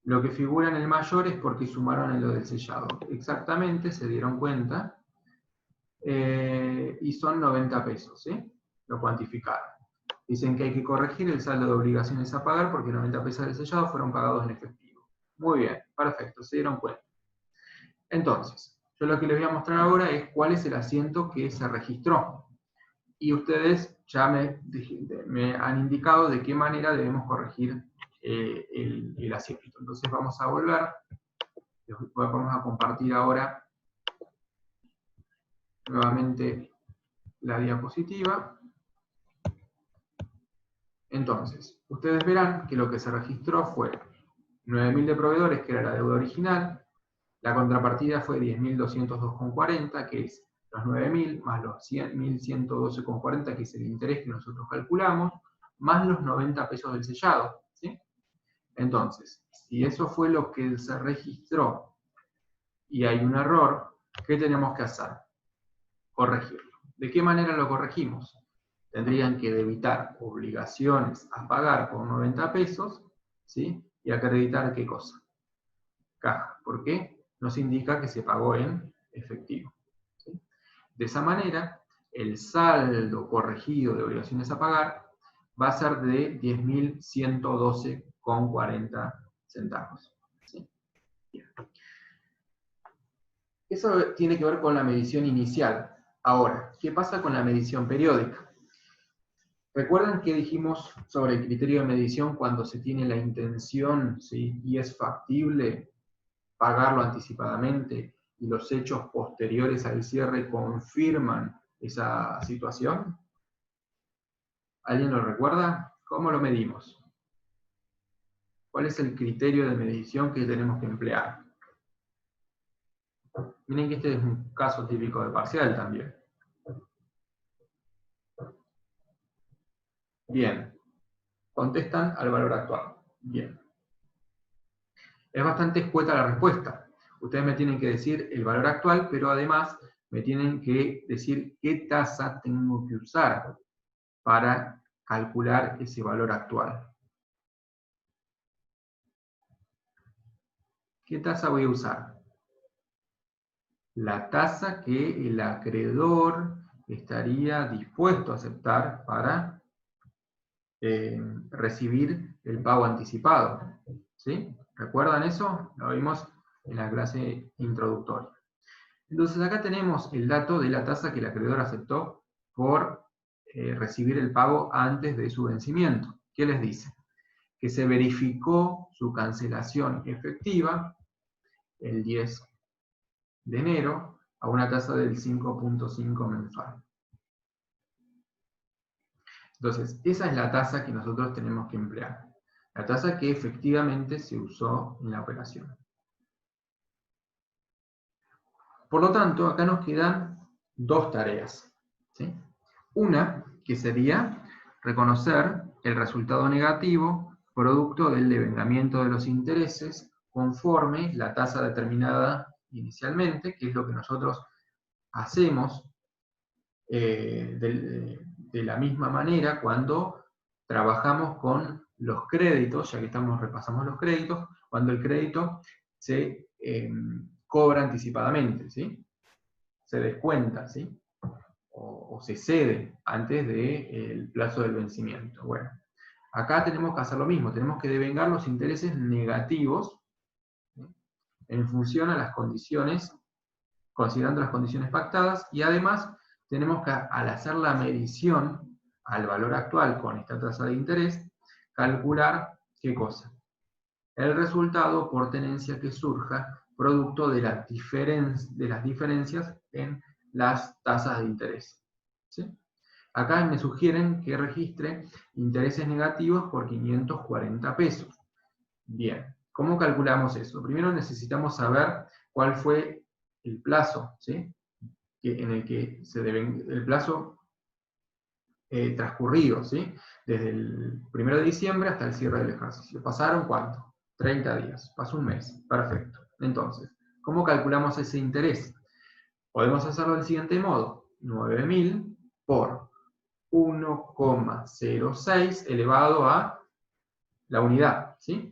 Lo que figura en el mayor es porque sumaron en lo del sellado. Exactamente, se dieron cuenta. Y son 90 pesos, ¿sí? Lo cuantificaron. Dicen que hay que corregir el saldo de obligaciones a pagar porque 90 pesos del sellado fueron pagados en efectivo. Muy bien, perfecto, se dieron cuenta. Entonces, yo lo que les voy a mostrar ahora es cuál es el asiento que se registró. Y ustedes ya me han indicado de qué manera debemos corregir el asiento. Entonces vamos a volver. Vamos a compartir ahora nuevamente la diapositiva. Entonces, ustedes verán que lo que se registró fue 9.000 de proveedores, que era la deuda original. La contrapartida fue 10.202,40, que es los 9.000, más los 1.112,40, que es el interés que nosotros calculamos, más los 90 pesos del sellado. ¿Sí? Entonces, si eso fue lo que se registró y hay un error, ¿qué tenemos que hacer? Corregirlo. ¿De qué manera lo corregimos? Tendrían que debitar obligaciones a pagar por 90 pesos, ¿sí? Y acreditar ¿qué cosa? Caja. ¿Por qué? Nos indica que se pagó en efectivo. ¿Sí? De esa manera, el saldo corregido de obligaciones a pagar va a ser de 10.112,40 centavos. ¿Sí? Bien. Eso tiene que ver con la medición inicial. Ahora, ¿qué pasa con la medición periódica? ¿Recuerdan qué dijimos sobre el criterio de medición cuando se tiene la intención, ¿sí? Y es factible pagarlo anticipadamente y los hechos posteriores al cierre confirman esa situación? ¿Alguien lo recuerda? ¿Cómo lo medimos? ¿Cuál es el criterio de medición que tenemos que emplear? Miren que este es un caso típico de parcial también. Bien. Contestan al valor actual. Bien. Es bastante escueta la respuesta. Ustedes me tienen que decir el valor actual, pero además me tienen que decir qué tasa tengo que usar para calcular ese valor actual. ¿Qué tasa voy a usar? La tasa que el acreedor estaría dispuesto a aceptar para recibir el pago anticipado. ¿Sí? ¿Recuerdan eso? Lo vimos en la clase introductoria. Entonces acá tenemos el dato de la tasa que el acreedor aceptó por recibir el pago antes de su vencimiento. ¿Qué les dice? Que se verificó su cancelación efectiva el 10 de enero a una tasa del 5.5 mensual. Entonces, esa es la tasa que nosotros tenemos que emplear. La tasa que efectivamente se usó en la operación. Por lo tanto, acá nos quedan dos tareas. ¿Sí? Una, que sería reconocer el resultado negativo producto del devengamiento de los intereses conforme la tasa determinada inicialmente, que es lo que nosotros hacemos de la misma manera cuando trabajamos con los créditos, ya que repasamos los créditos, cuando el crédito se cobra anticipadamente, ¿sí? Se descuenta, ¿sí? O se cede antes del plazo del vencimiento. Bueno, acá tenemos que hacer lo mismo, tenemos que devengar los intereses negativos, ¿sí? En función a las condiciones, considerando las condiciones pactadas, y además tenemos que, al hacer la medición al valor actual con esta tasa de interés, calcular, ¿qué cosa? El resultado por tenencia que surja producto de las diferencias en las tasas de interés, ¿sí? Acá me sugieren que registre intereses negativos por 540 pesos. Bien, ¿cómo calculamos eso? Primero necesitamos saber cuál fue el plazo, ¿sí? En el que se deben, el plazo transcurrido, ¿sí? Desde el 1 de diciembre hasta el cierre del ejercicio. ¿Pasaron cuánto? 30 días, pasó un mes, perfecto. Entonces, ¿cómo calculamos ese interés? Podemos hacerlo del siguiente modo: 9.000 por 1,06 elevado a la unidad, ¿sí?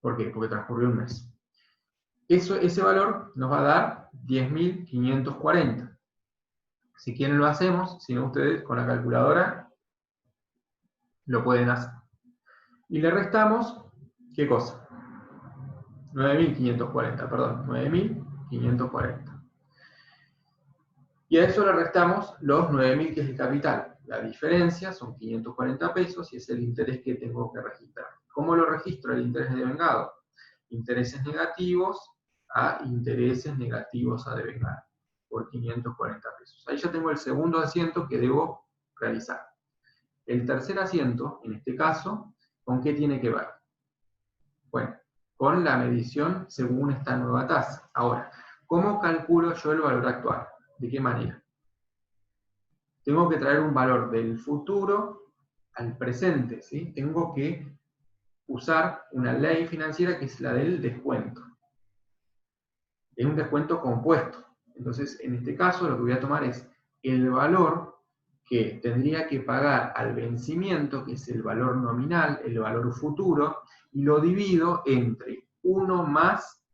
¿Por qué? Porque transcurrió un mes. Ese valor nos va a dar 10.540. Si quieren lo hacemos, si no ustedes con la calculadora lo pueden hacer. Y le restamos, ¿qué cosa? 9.540, perdón, 9.540. Y a eso le restamos los 9.000 que es el capital. La diferencia son 540 pesos y es el interés que tengo que registrar. ¿Cómo lo registro el interés devengado? Intereses negativos a intereses negativos a devengar, por 540 pesos. Ahí ya tengo el segundo asiento que debo realizar. El tercer asiento, en este caso, ¿con qué tiene que ver? Bueno, con la medición según esta nueva tasa. Ahora, ¿cómo calculo yo el valor actual? ¿De qué manera? Tengo que traer un valor del futuro al presente, ¿sí? Tengo que usar una ley financiera que es la del descuento. Es un descuento compuesto. Entonces, en este caso, lo que voy a tomar es el valor que tendría que pagar al vencimiento, que es el valor nominal, el valor futuro, y lo divido entre 1 más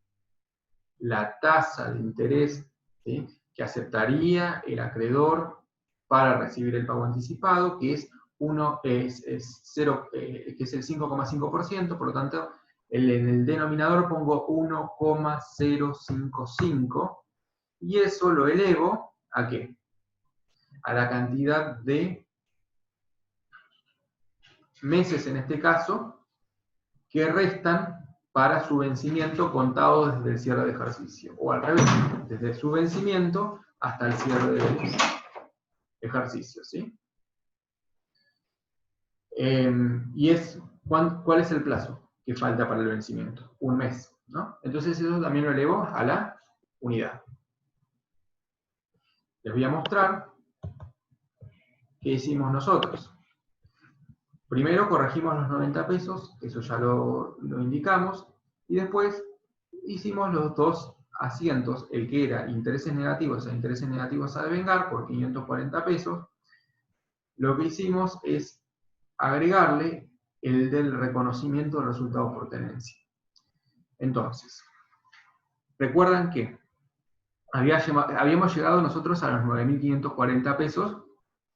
la tasa de interés, ¿sí?, que aceptaría el acreedor para recibir el pago anticipado, que es, que es el 5,5%, por lo tanto, en el denominador pongo 1,055, y eso lo elevo ¿a qué? A la cantidad de meses, en este caso, que restan para su vencimiento contado desde el cierre de ejercicio, o al revés, desde su vencimiento hasta el cierre del ejercicio, ¿sí? ¿Cuál es el plazo que falta para el vencimiento? Un mes, ¿no? Entonces eso también lo elevo a la unidad. Les voy a mostrar qué hicimos nosotros. Primero corregimos los 90 pesos, eso ya lo indicamos, y después hicimos los dos asientos, el que era intereses negativos a intereses negativos a devengar por 540 pesos. Lo que hicimos es agregarle el del reconocimiento del resultado por tenencia. Entonces, recuerdan que habíamos llegado nosotros a los 9.540 pesos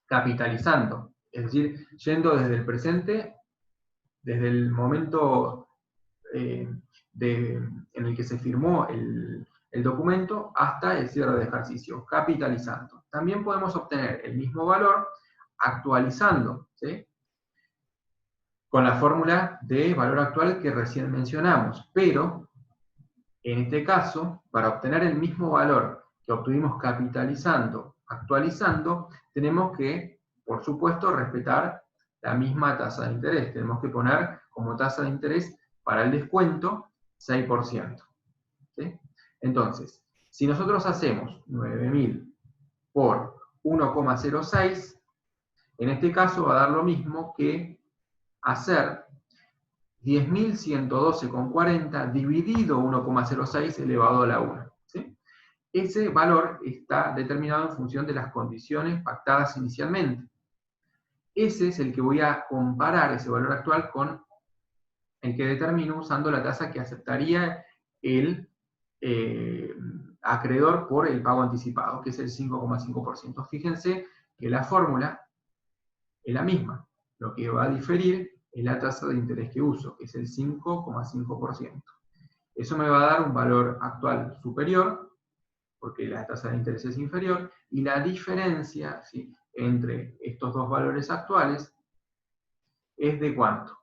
capitalizando, es decir, yendo desde el presente, desde el momento en el que se firmó el documento hasta el cierre de ejercicio, capitalizando. También podemos obtener el mismo valor actualizando, ¿sí?, con la fórmula de valor actual que recién mencionamos, pero en este caso, para obtener el mismo valor que obtuvimos capitalizando, actualizando, tenemos que, por supuesto, respetar la misma tasa de interés. Tenemos que poner como tasa de interés para el descuento 6%. ¿Sí? Entonces, si nosotros hacemos 9.000 por 1,06, en este caso va a dar lo mismo que hacer 10.112,40 dividido 1,06 elevado a la 1. ¿Sí? Ese valor está determinado en función de las condiciones pactadas inicialmente. Ese es el que voy a comparar, ese valor actual, con el que determino usando la tasa que aceptaría el acreedor por el pago anticipado, que es el 5,5%. Fíjense que la fórmula es la misma. Lo que va a diferir es la tasa de interés que uso, que es el 5,5%. Eso me va a dar un valor actual superior, porque la tasa de interés es inferior, y la diferencia, ¿sí?, entre estos dos valores actuales es de ¿cuánto?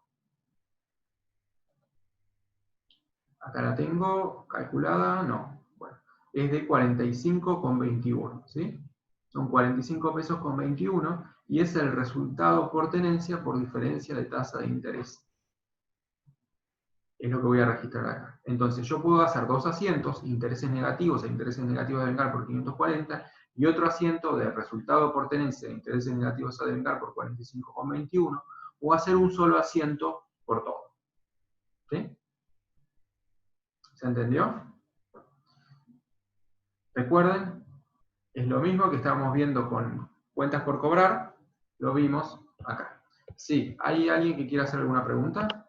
Acá la tengo calculada, no. Bueno, es de 45,21, ¿sí? Son 45 pesos con 21 y es el resultado por tenencia por diferencia de tasa de interés. Es lo que voy a registrar acá. Entonces yo puedo hacer dos asientos, intereses negativos e intereses negativos a devengar por 540, y otro asiento de resultado por tenencia de intereses negativos a devengar por 45,21, o hacer un solo asiento por todo. ¿Sí? ¿Se entendió? Recuerden, es lo mismo que estábamos viendo con cuentas por cobrar, lo vimos acá. Sí, ¿hay alguien que quiera hacer alguna pregunta?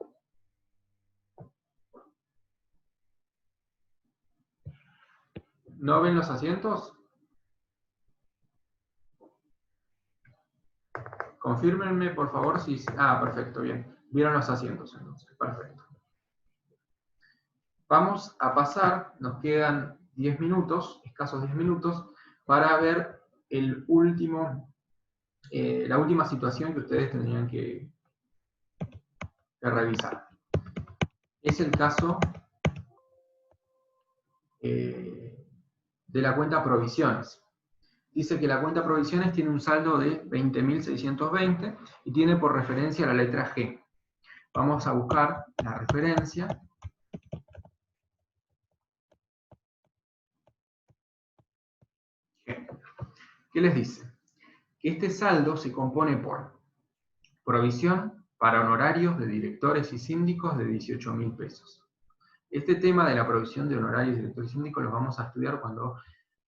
¿No ven los asientos? Confírmenme, por favor, si... Ah, perfecto, bien. Vieron los asientos, entonces. Perfecto. Vamos a pasar, nos quedan 10 minutos, escasos 10 minutos, para ver el último, la última situación que ustedes tendrían que revisar. Es el caso de la cuenta provisiones. Dice que la cuenta provisiones tiene un saldo de 20.620 y tiene por referencia la letra G. Vamos a buscar la referencia. ¿Qué les dice? Que este saldo se compone por provisión para honorarios de directores y síndicos de 18.000 pesos. Este tema de la provisión de honorarios de directores y síndicos lo vamos a estudiar cuando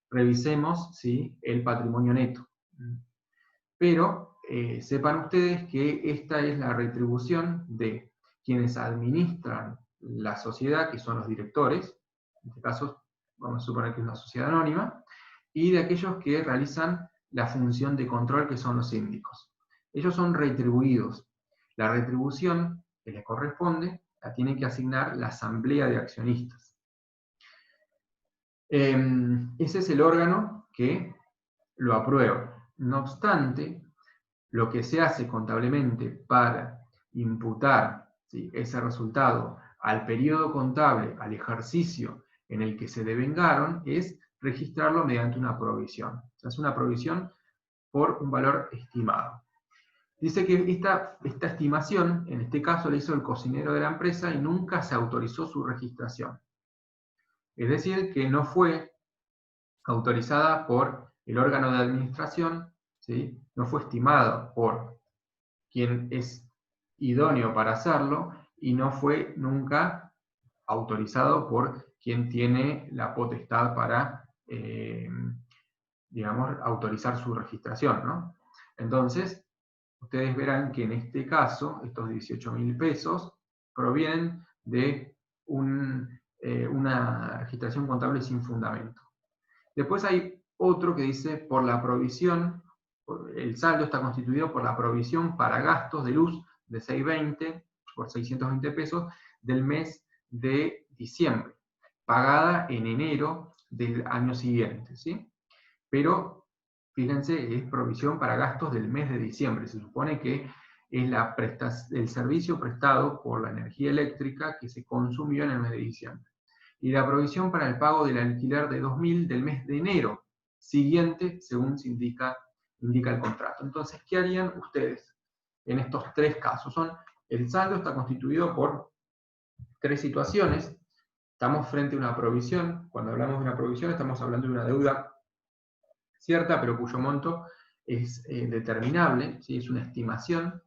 revisemos, ¿sí?, el patrimonio neto. Pero sepan ustedes que esta es la retribución de quienes administran la sociedad, que son los directores, en este caso vamos a suponer que es una sociedad anónima, y de aquellos que realizan la función de control, que son los síndicos. Ellos son retribuidos. La retribución que les corresponde la tiene que asignar la asamblea de accionistas. Ese es el órgano que lo aprueba. No obstante, lo que se hace contablemente para imputar, ¿sí?, ese resultado al periodo contable, al ejercicio en el que se devengaron, es registrarlo mediante una provisión. O sea, es una provisión por un valor estimado. Dice que esta estimación, en este caso, la hizo el cocinero de la empresa y nunca se autorizó su registración. Es decir, que no fue autorizada por el órgano de administración, ¿sí?, no fue estimado por quien es idóneo para hacerlo y no fue nunca autorizado por quien tiene la potestad para, digamos, autorizar su registración, ¿no? Entonces, ustedes verán que en este caso, estos 18.000 pesos provienen de una registración contable sin fundamento. Después hay otro que dice, por la provisión, el saldo está constituido por la provisión para gastos de luz de 620 por 620 pesos del mes de diciembre, pagada en enero del año siguiente, ¿sí? Pero, fíjense, es provisión para gastos del mes de diciembre. Se supone que es el servicio prestado por la energía eléctrica que se consumió en el mes de diciembre. Y la provisión para el pago del alquiler de 2.000 del mes de enero siguiente, según se indica el contrato. Entonces, ¿qué harían ustedes en estos tres casos? El saldo está constituido por tres situaciones. Estamos frente a una provisión. Cuando hablamos de una provisión, estamos hablando de una deuda cierta, pero cuyo monto es determinable, ¿sí?, es una estimación.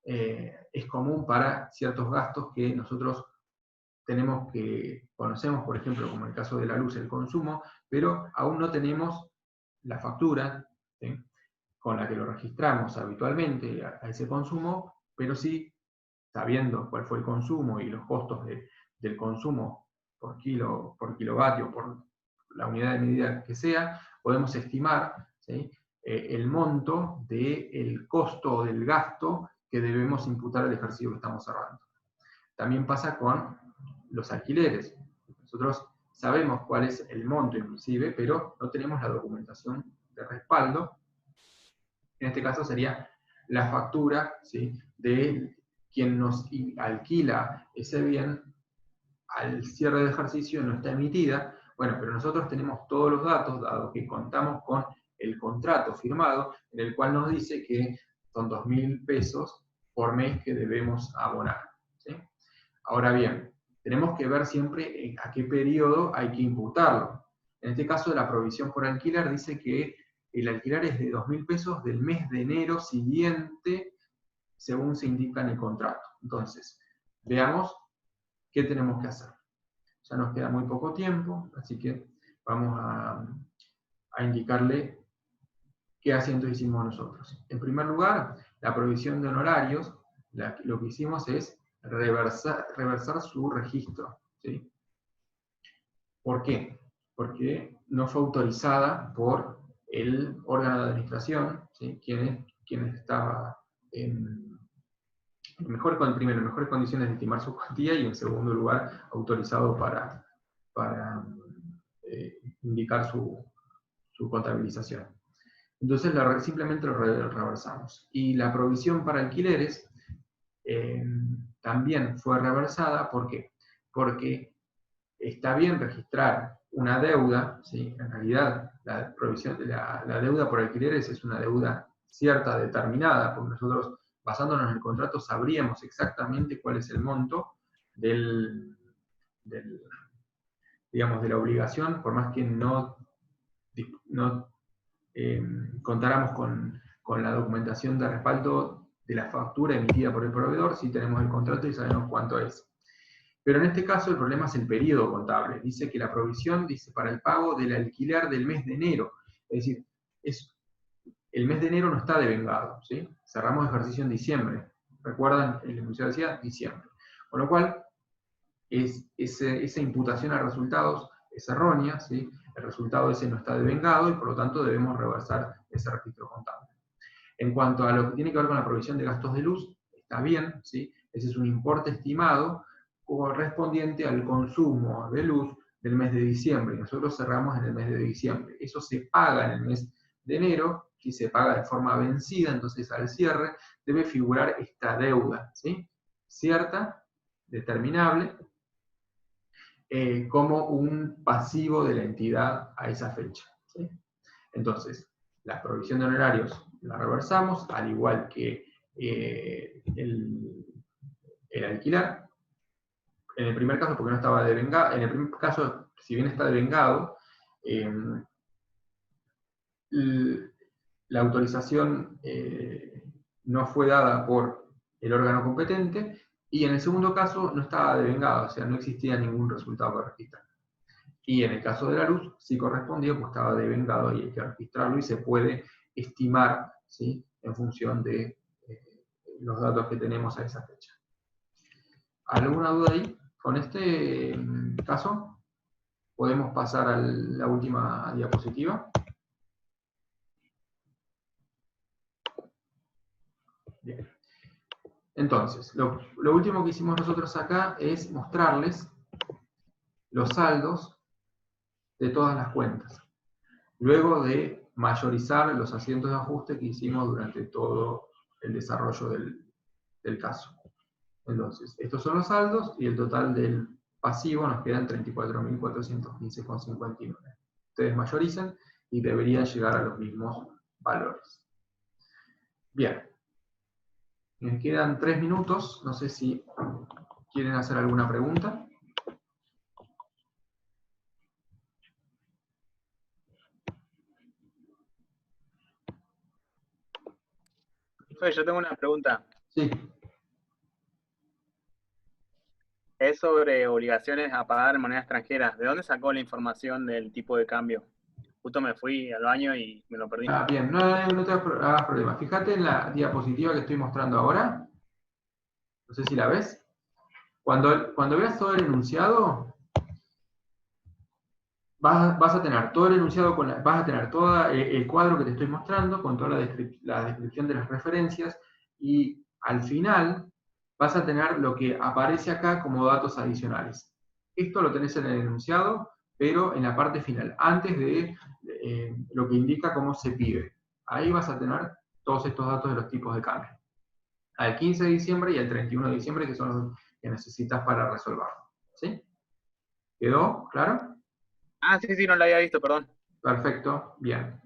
es común para ciertos gastos que nosotros conocemos, por ejemplo, como en el caso de la luz, el consumo, pero aún no tenemos la factura, ¿sí?, con la que lo registramos habitualmente a ese consumo, pero sí, sabiendo cuál fue el consumo y los costos del consumo por kilovatio, por la unidad de medida que sea, podemos estimar, ¿sí?, el monto del costo o del gasto que debemos imputar al ejercicio que estamos cerrando. También pasa con los alquileres. Nosotros sabemos cuál es el monto inclusive, pero no tenemos la documentación de respaldo. En este caso sería la factura, ¿sí?, de quien nos alquila ese bien al cierre de ejercicio, no está emitida. Bueno, pero nosotros tenemos todos los datos, dado que contamos con el contrato firmado, en el cual nos dice que son 2.000 pesos por mes que debemos abonar, ¿sí? Ahora bien, tenemos que ver siempre a qué periodo hay que imputarlo. En este caso, la provisión por alquiler dice que el alquiler es de 2.000 pesos del mes de enero siguiente, según se indica en el contrato. Entonces, veamos qué tenemos que hacer. Ya nos queda muy poco tiempo, así que vamos a indicarle qué asientos hicimos nosotros. En primer lugar, la provisión de honorarios, lo que hicimos es reversar su registro, ¿sí? ¿Por qué? Porque no fue autorizada por el órgano de administración, ¿sí?, quien estaba primero, en mejores condiciones de estimar su cuantía, y en segundo lugar, autorizado para indicar su contabilización. Entonces simplemente lo reversamos. Y la provisión para alquileres también fue reversada. ¿Por qué? Porque está bien registrar una deuda, ¿sí? En realidad la deuda por alquileres es una deuda cierta, determinada, porque nosotros, basándonos en el contrato, sabríamos exactamente cuál es el monto digamos, de la obligación, por más que no contáramos con la documentación de respaldo de la factura emitida por el proveedor. Si tenemos el contrato y sabemos cuánto es. Pero en este caso el problema es el periodo contable. Dice que la provisión dice para el pago del alquiler del mes de enero. Es decir, el mes de enero no está devengado, ¿sí? Cerramos ejercicio en diciembre. ¿Recuerdan? El enunciado decía diciembre. Con lo cual, esa imputación a resultados es errónea, ¿sí? El resultado ese no está devengado y por lo tanto debemos reversar ese registro contable. En cuanto a lo que tiene que ver con la provisión de gastos de luz, está bien, ¿sí? Ese es un importe estimado correspondiente al consumo de luz del mes de diciembre. Nosotros cerramos en el mes de diciembre. Eso se paga en el mes de enero, y se paga de forma vencida, entonces al cierre debe figurar esta deuda, ¿sí?, cierta, determinable, como un pasivo de la entidad a esa fecha, ¿sí? Entonces, la provisión de honorarios la reversamos, al igual que el alquiler. En el primer caso, porque no estaba devengado. En el primer caso, si bien está devengado, la autorización no fue dada por el órgano competente, y en el segundo caso no estaba devengado, o sea, no existía ningún resultado para registrar. Y en el caso de la luz sí correspondía, pues estaba devengado y hay que registrarlo, y se puede estimar, ¿sí?, en función de los datos que tenemos a esa fecha. ¿Alguna duda ahí? Con este caso podemos pasar a la última diapositiva. Bien. Entonces, lo último que hicimos nosotros acá es mostrarles los saldos de todas las cuentas, luego de mayorizar los asientos de ajuste que hicimos durante todo el desarrollo del caso. Entonces, estos son los saldos, y el total del pasivo nos quedan 34.415,59. Ustedes mayoricen y deberían llegar a los mismos valores. Bien. Me quedan 3 minutos, no sé si quieren hacer alguna pregunta. Yo tengo una pregunta. Sí. Es sobre obligaciones a pagar en moneda extranjera. ¿De dónde sacó la información del tipo de cambio? Justo me fui al baño y me lo perdí. Ah, bien, no te hagas problema. Fíjate en la diapositiva que estoy mostrando ahora. No sé si la ves. Cuando veas todo el enunciado, vas a tener todo el enunciado, vas a tener todo el cuadro que te estoy mostrando, con toda la descripción de las referencias, y al final vas a tener lo que aparece acá como datos adicionales. Esto lo tenés en el enunciado, pero en la parte final, antes de lo que indica cómo se pide. Ahí vas a tener todos estos datos de los tipos de cambio. Al 15 de diciembre y al 31 de diciembre, que son los que necesitas para resolverlo. ¿Sí? ¿Quedó claro? Ah, sí, sí, no lo había visto, perdón. Perfecto, bien.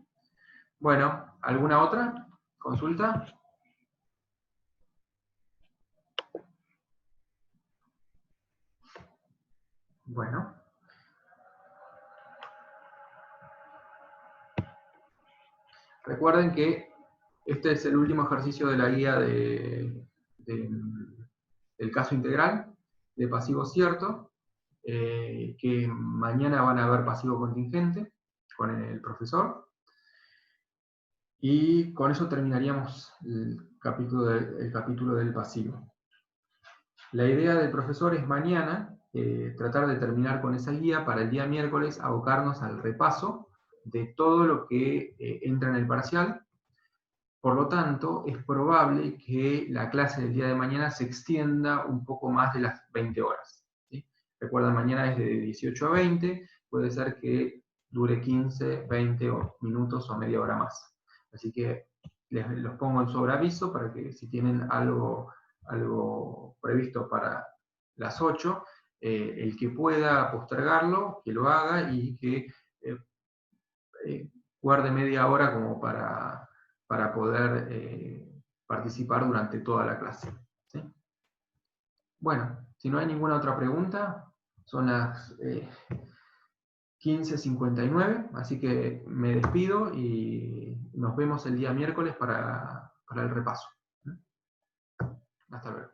Bueno, ¿alguna otra consulta? Bueno. Recuerden que este es el último ejercicio de la guía del caso integral de pasivo cierto, que mañana van a ver pasivo contingente con el profesor. Y con eso terminaríamos el capítulo del pasivo. La idea del profesor es mañana tratar de terminar con esa guía para el día miércoles abocarnos al repaso de todo lo que entra en el parcial. Por lo tanto, es probable que la clase del día de mañana se extienda un poco más de las 20 horas. ¿Sí? Recuerden, mañana es de 18 a 20, puede ser que dure 15, 20 minutos o media hora más. Así que los pongo en sobreaviso para que si tienen algo previsto para las 8, el que pueda postergarlo, que lo haga y que guarde media hora como para poder participar durante toda la clase. ¿Sí? Bueno, si no hay ninguna otra pregunta, son las 15:59, así que me despido y nos vemos el día miércoles para el repaso. Hasta luego.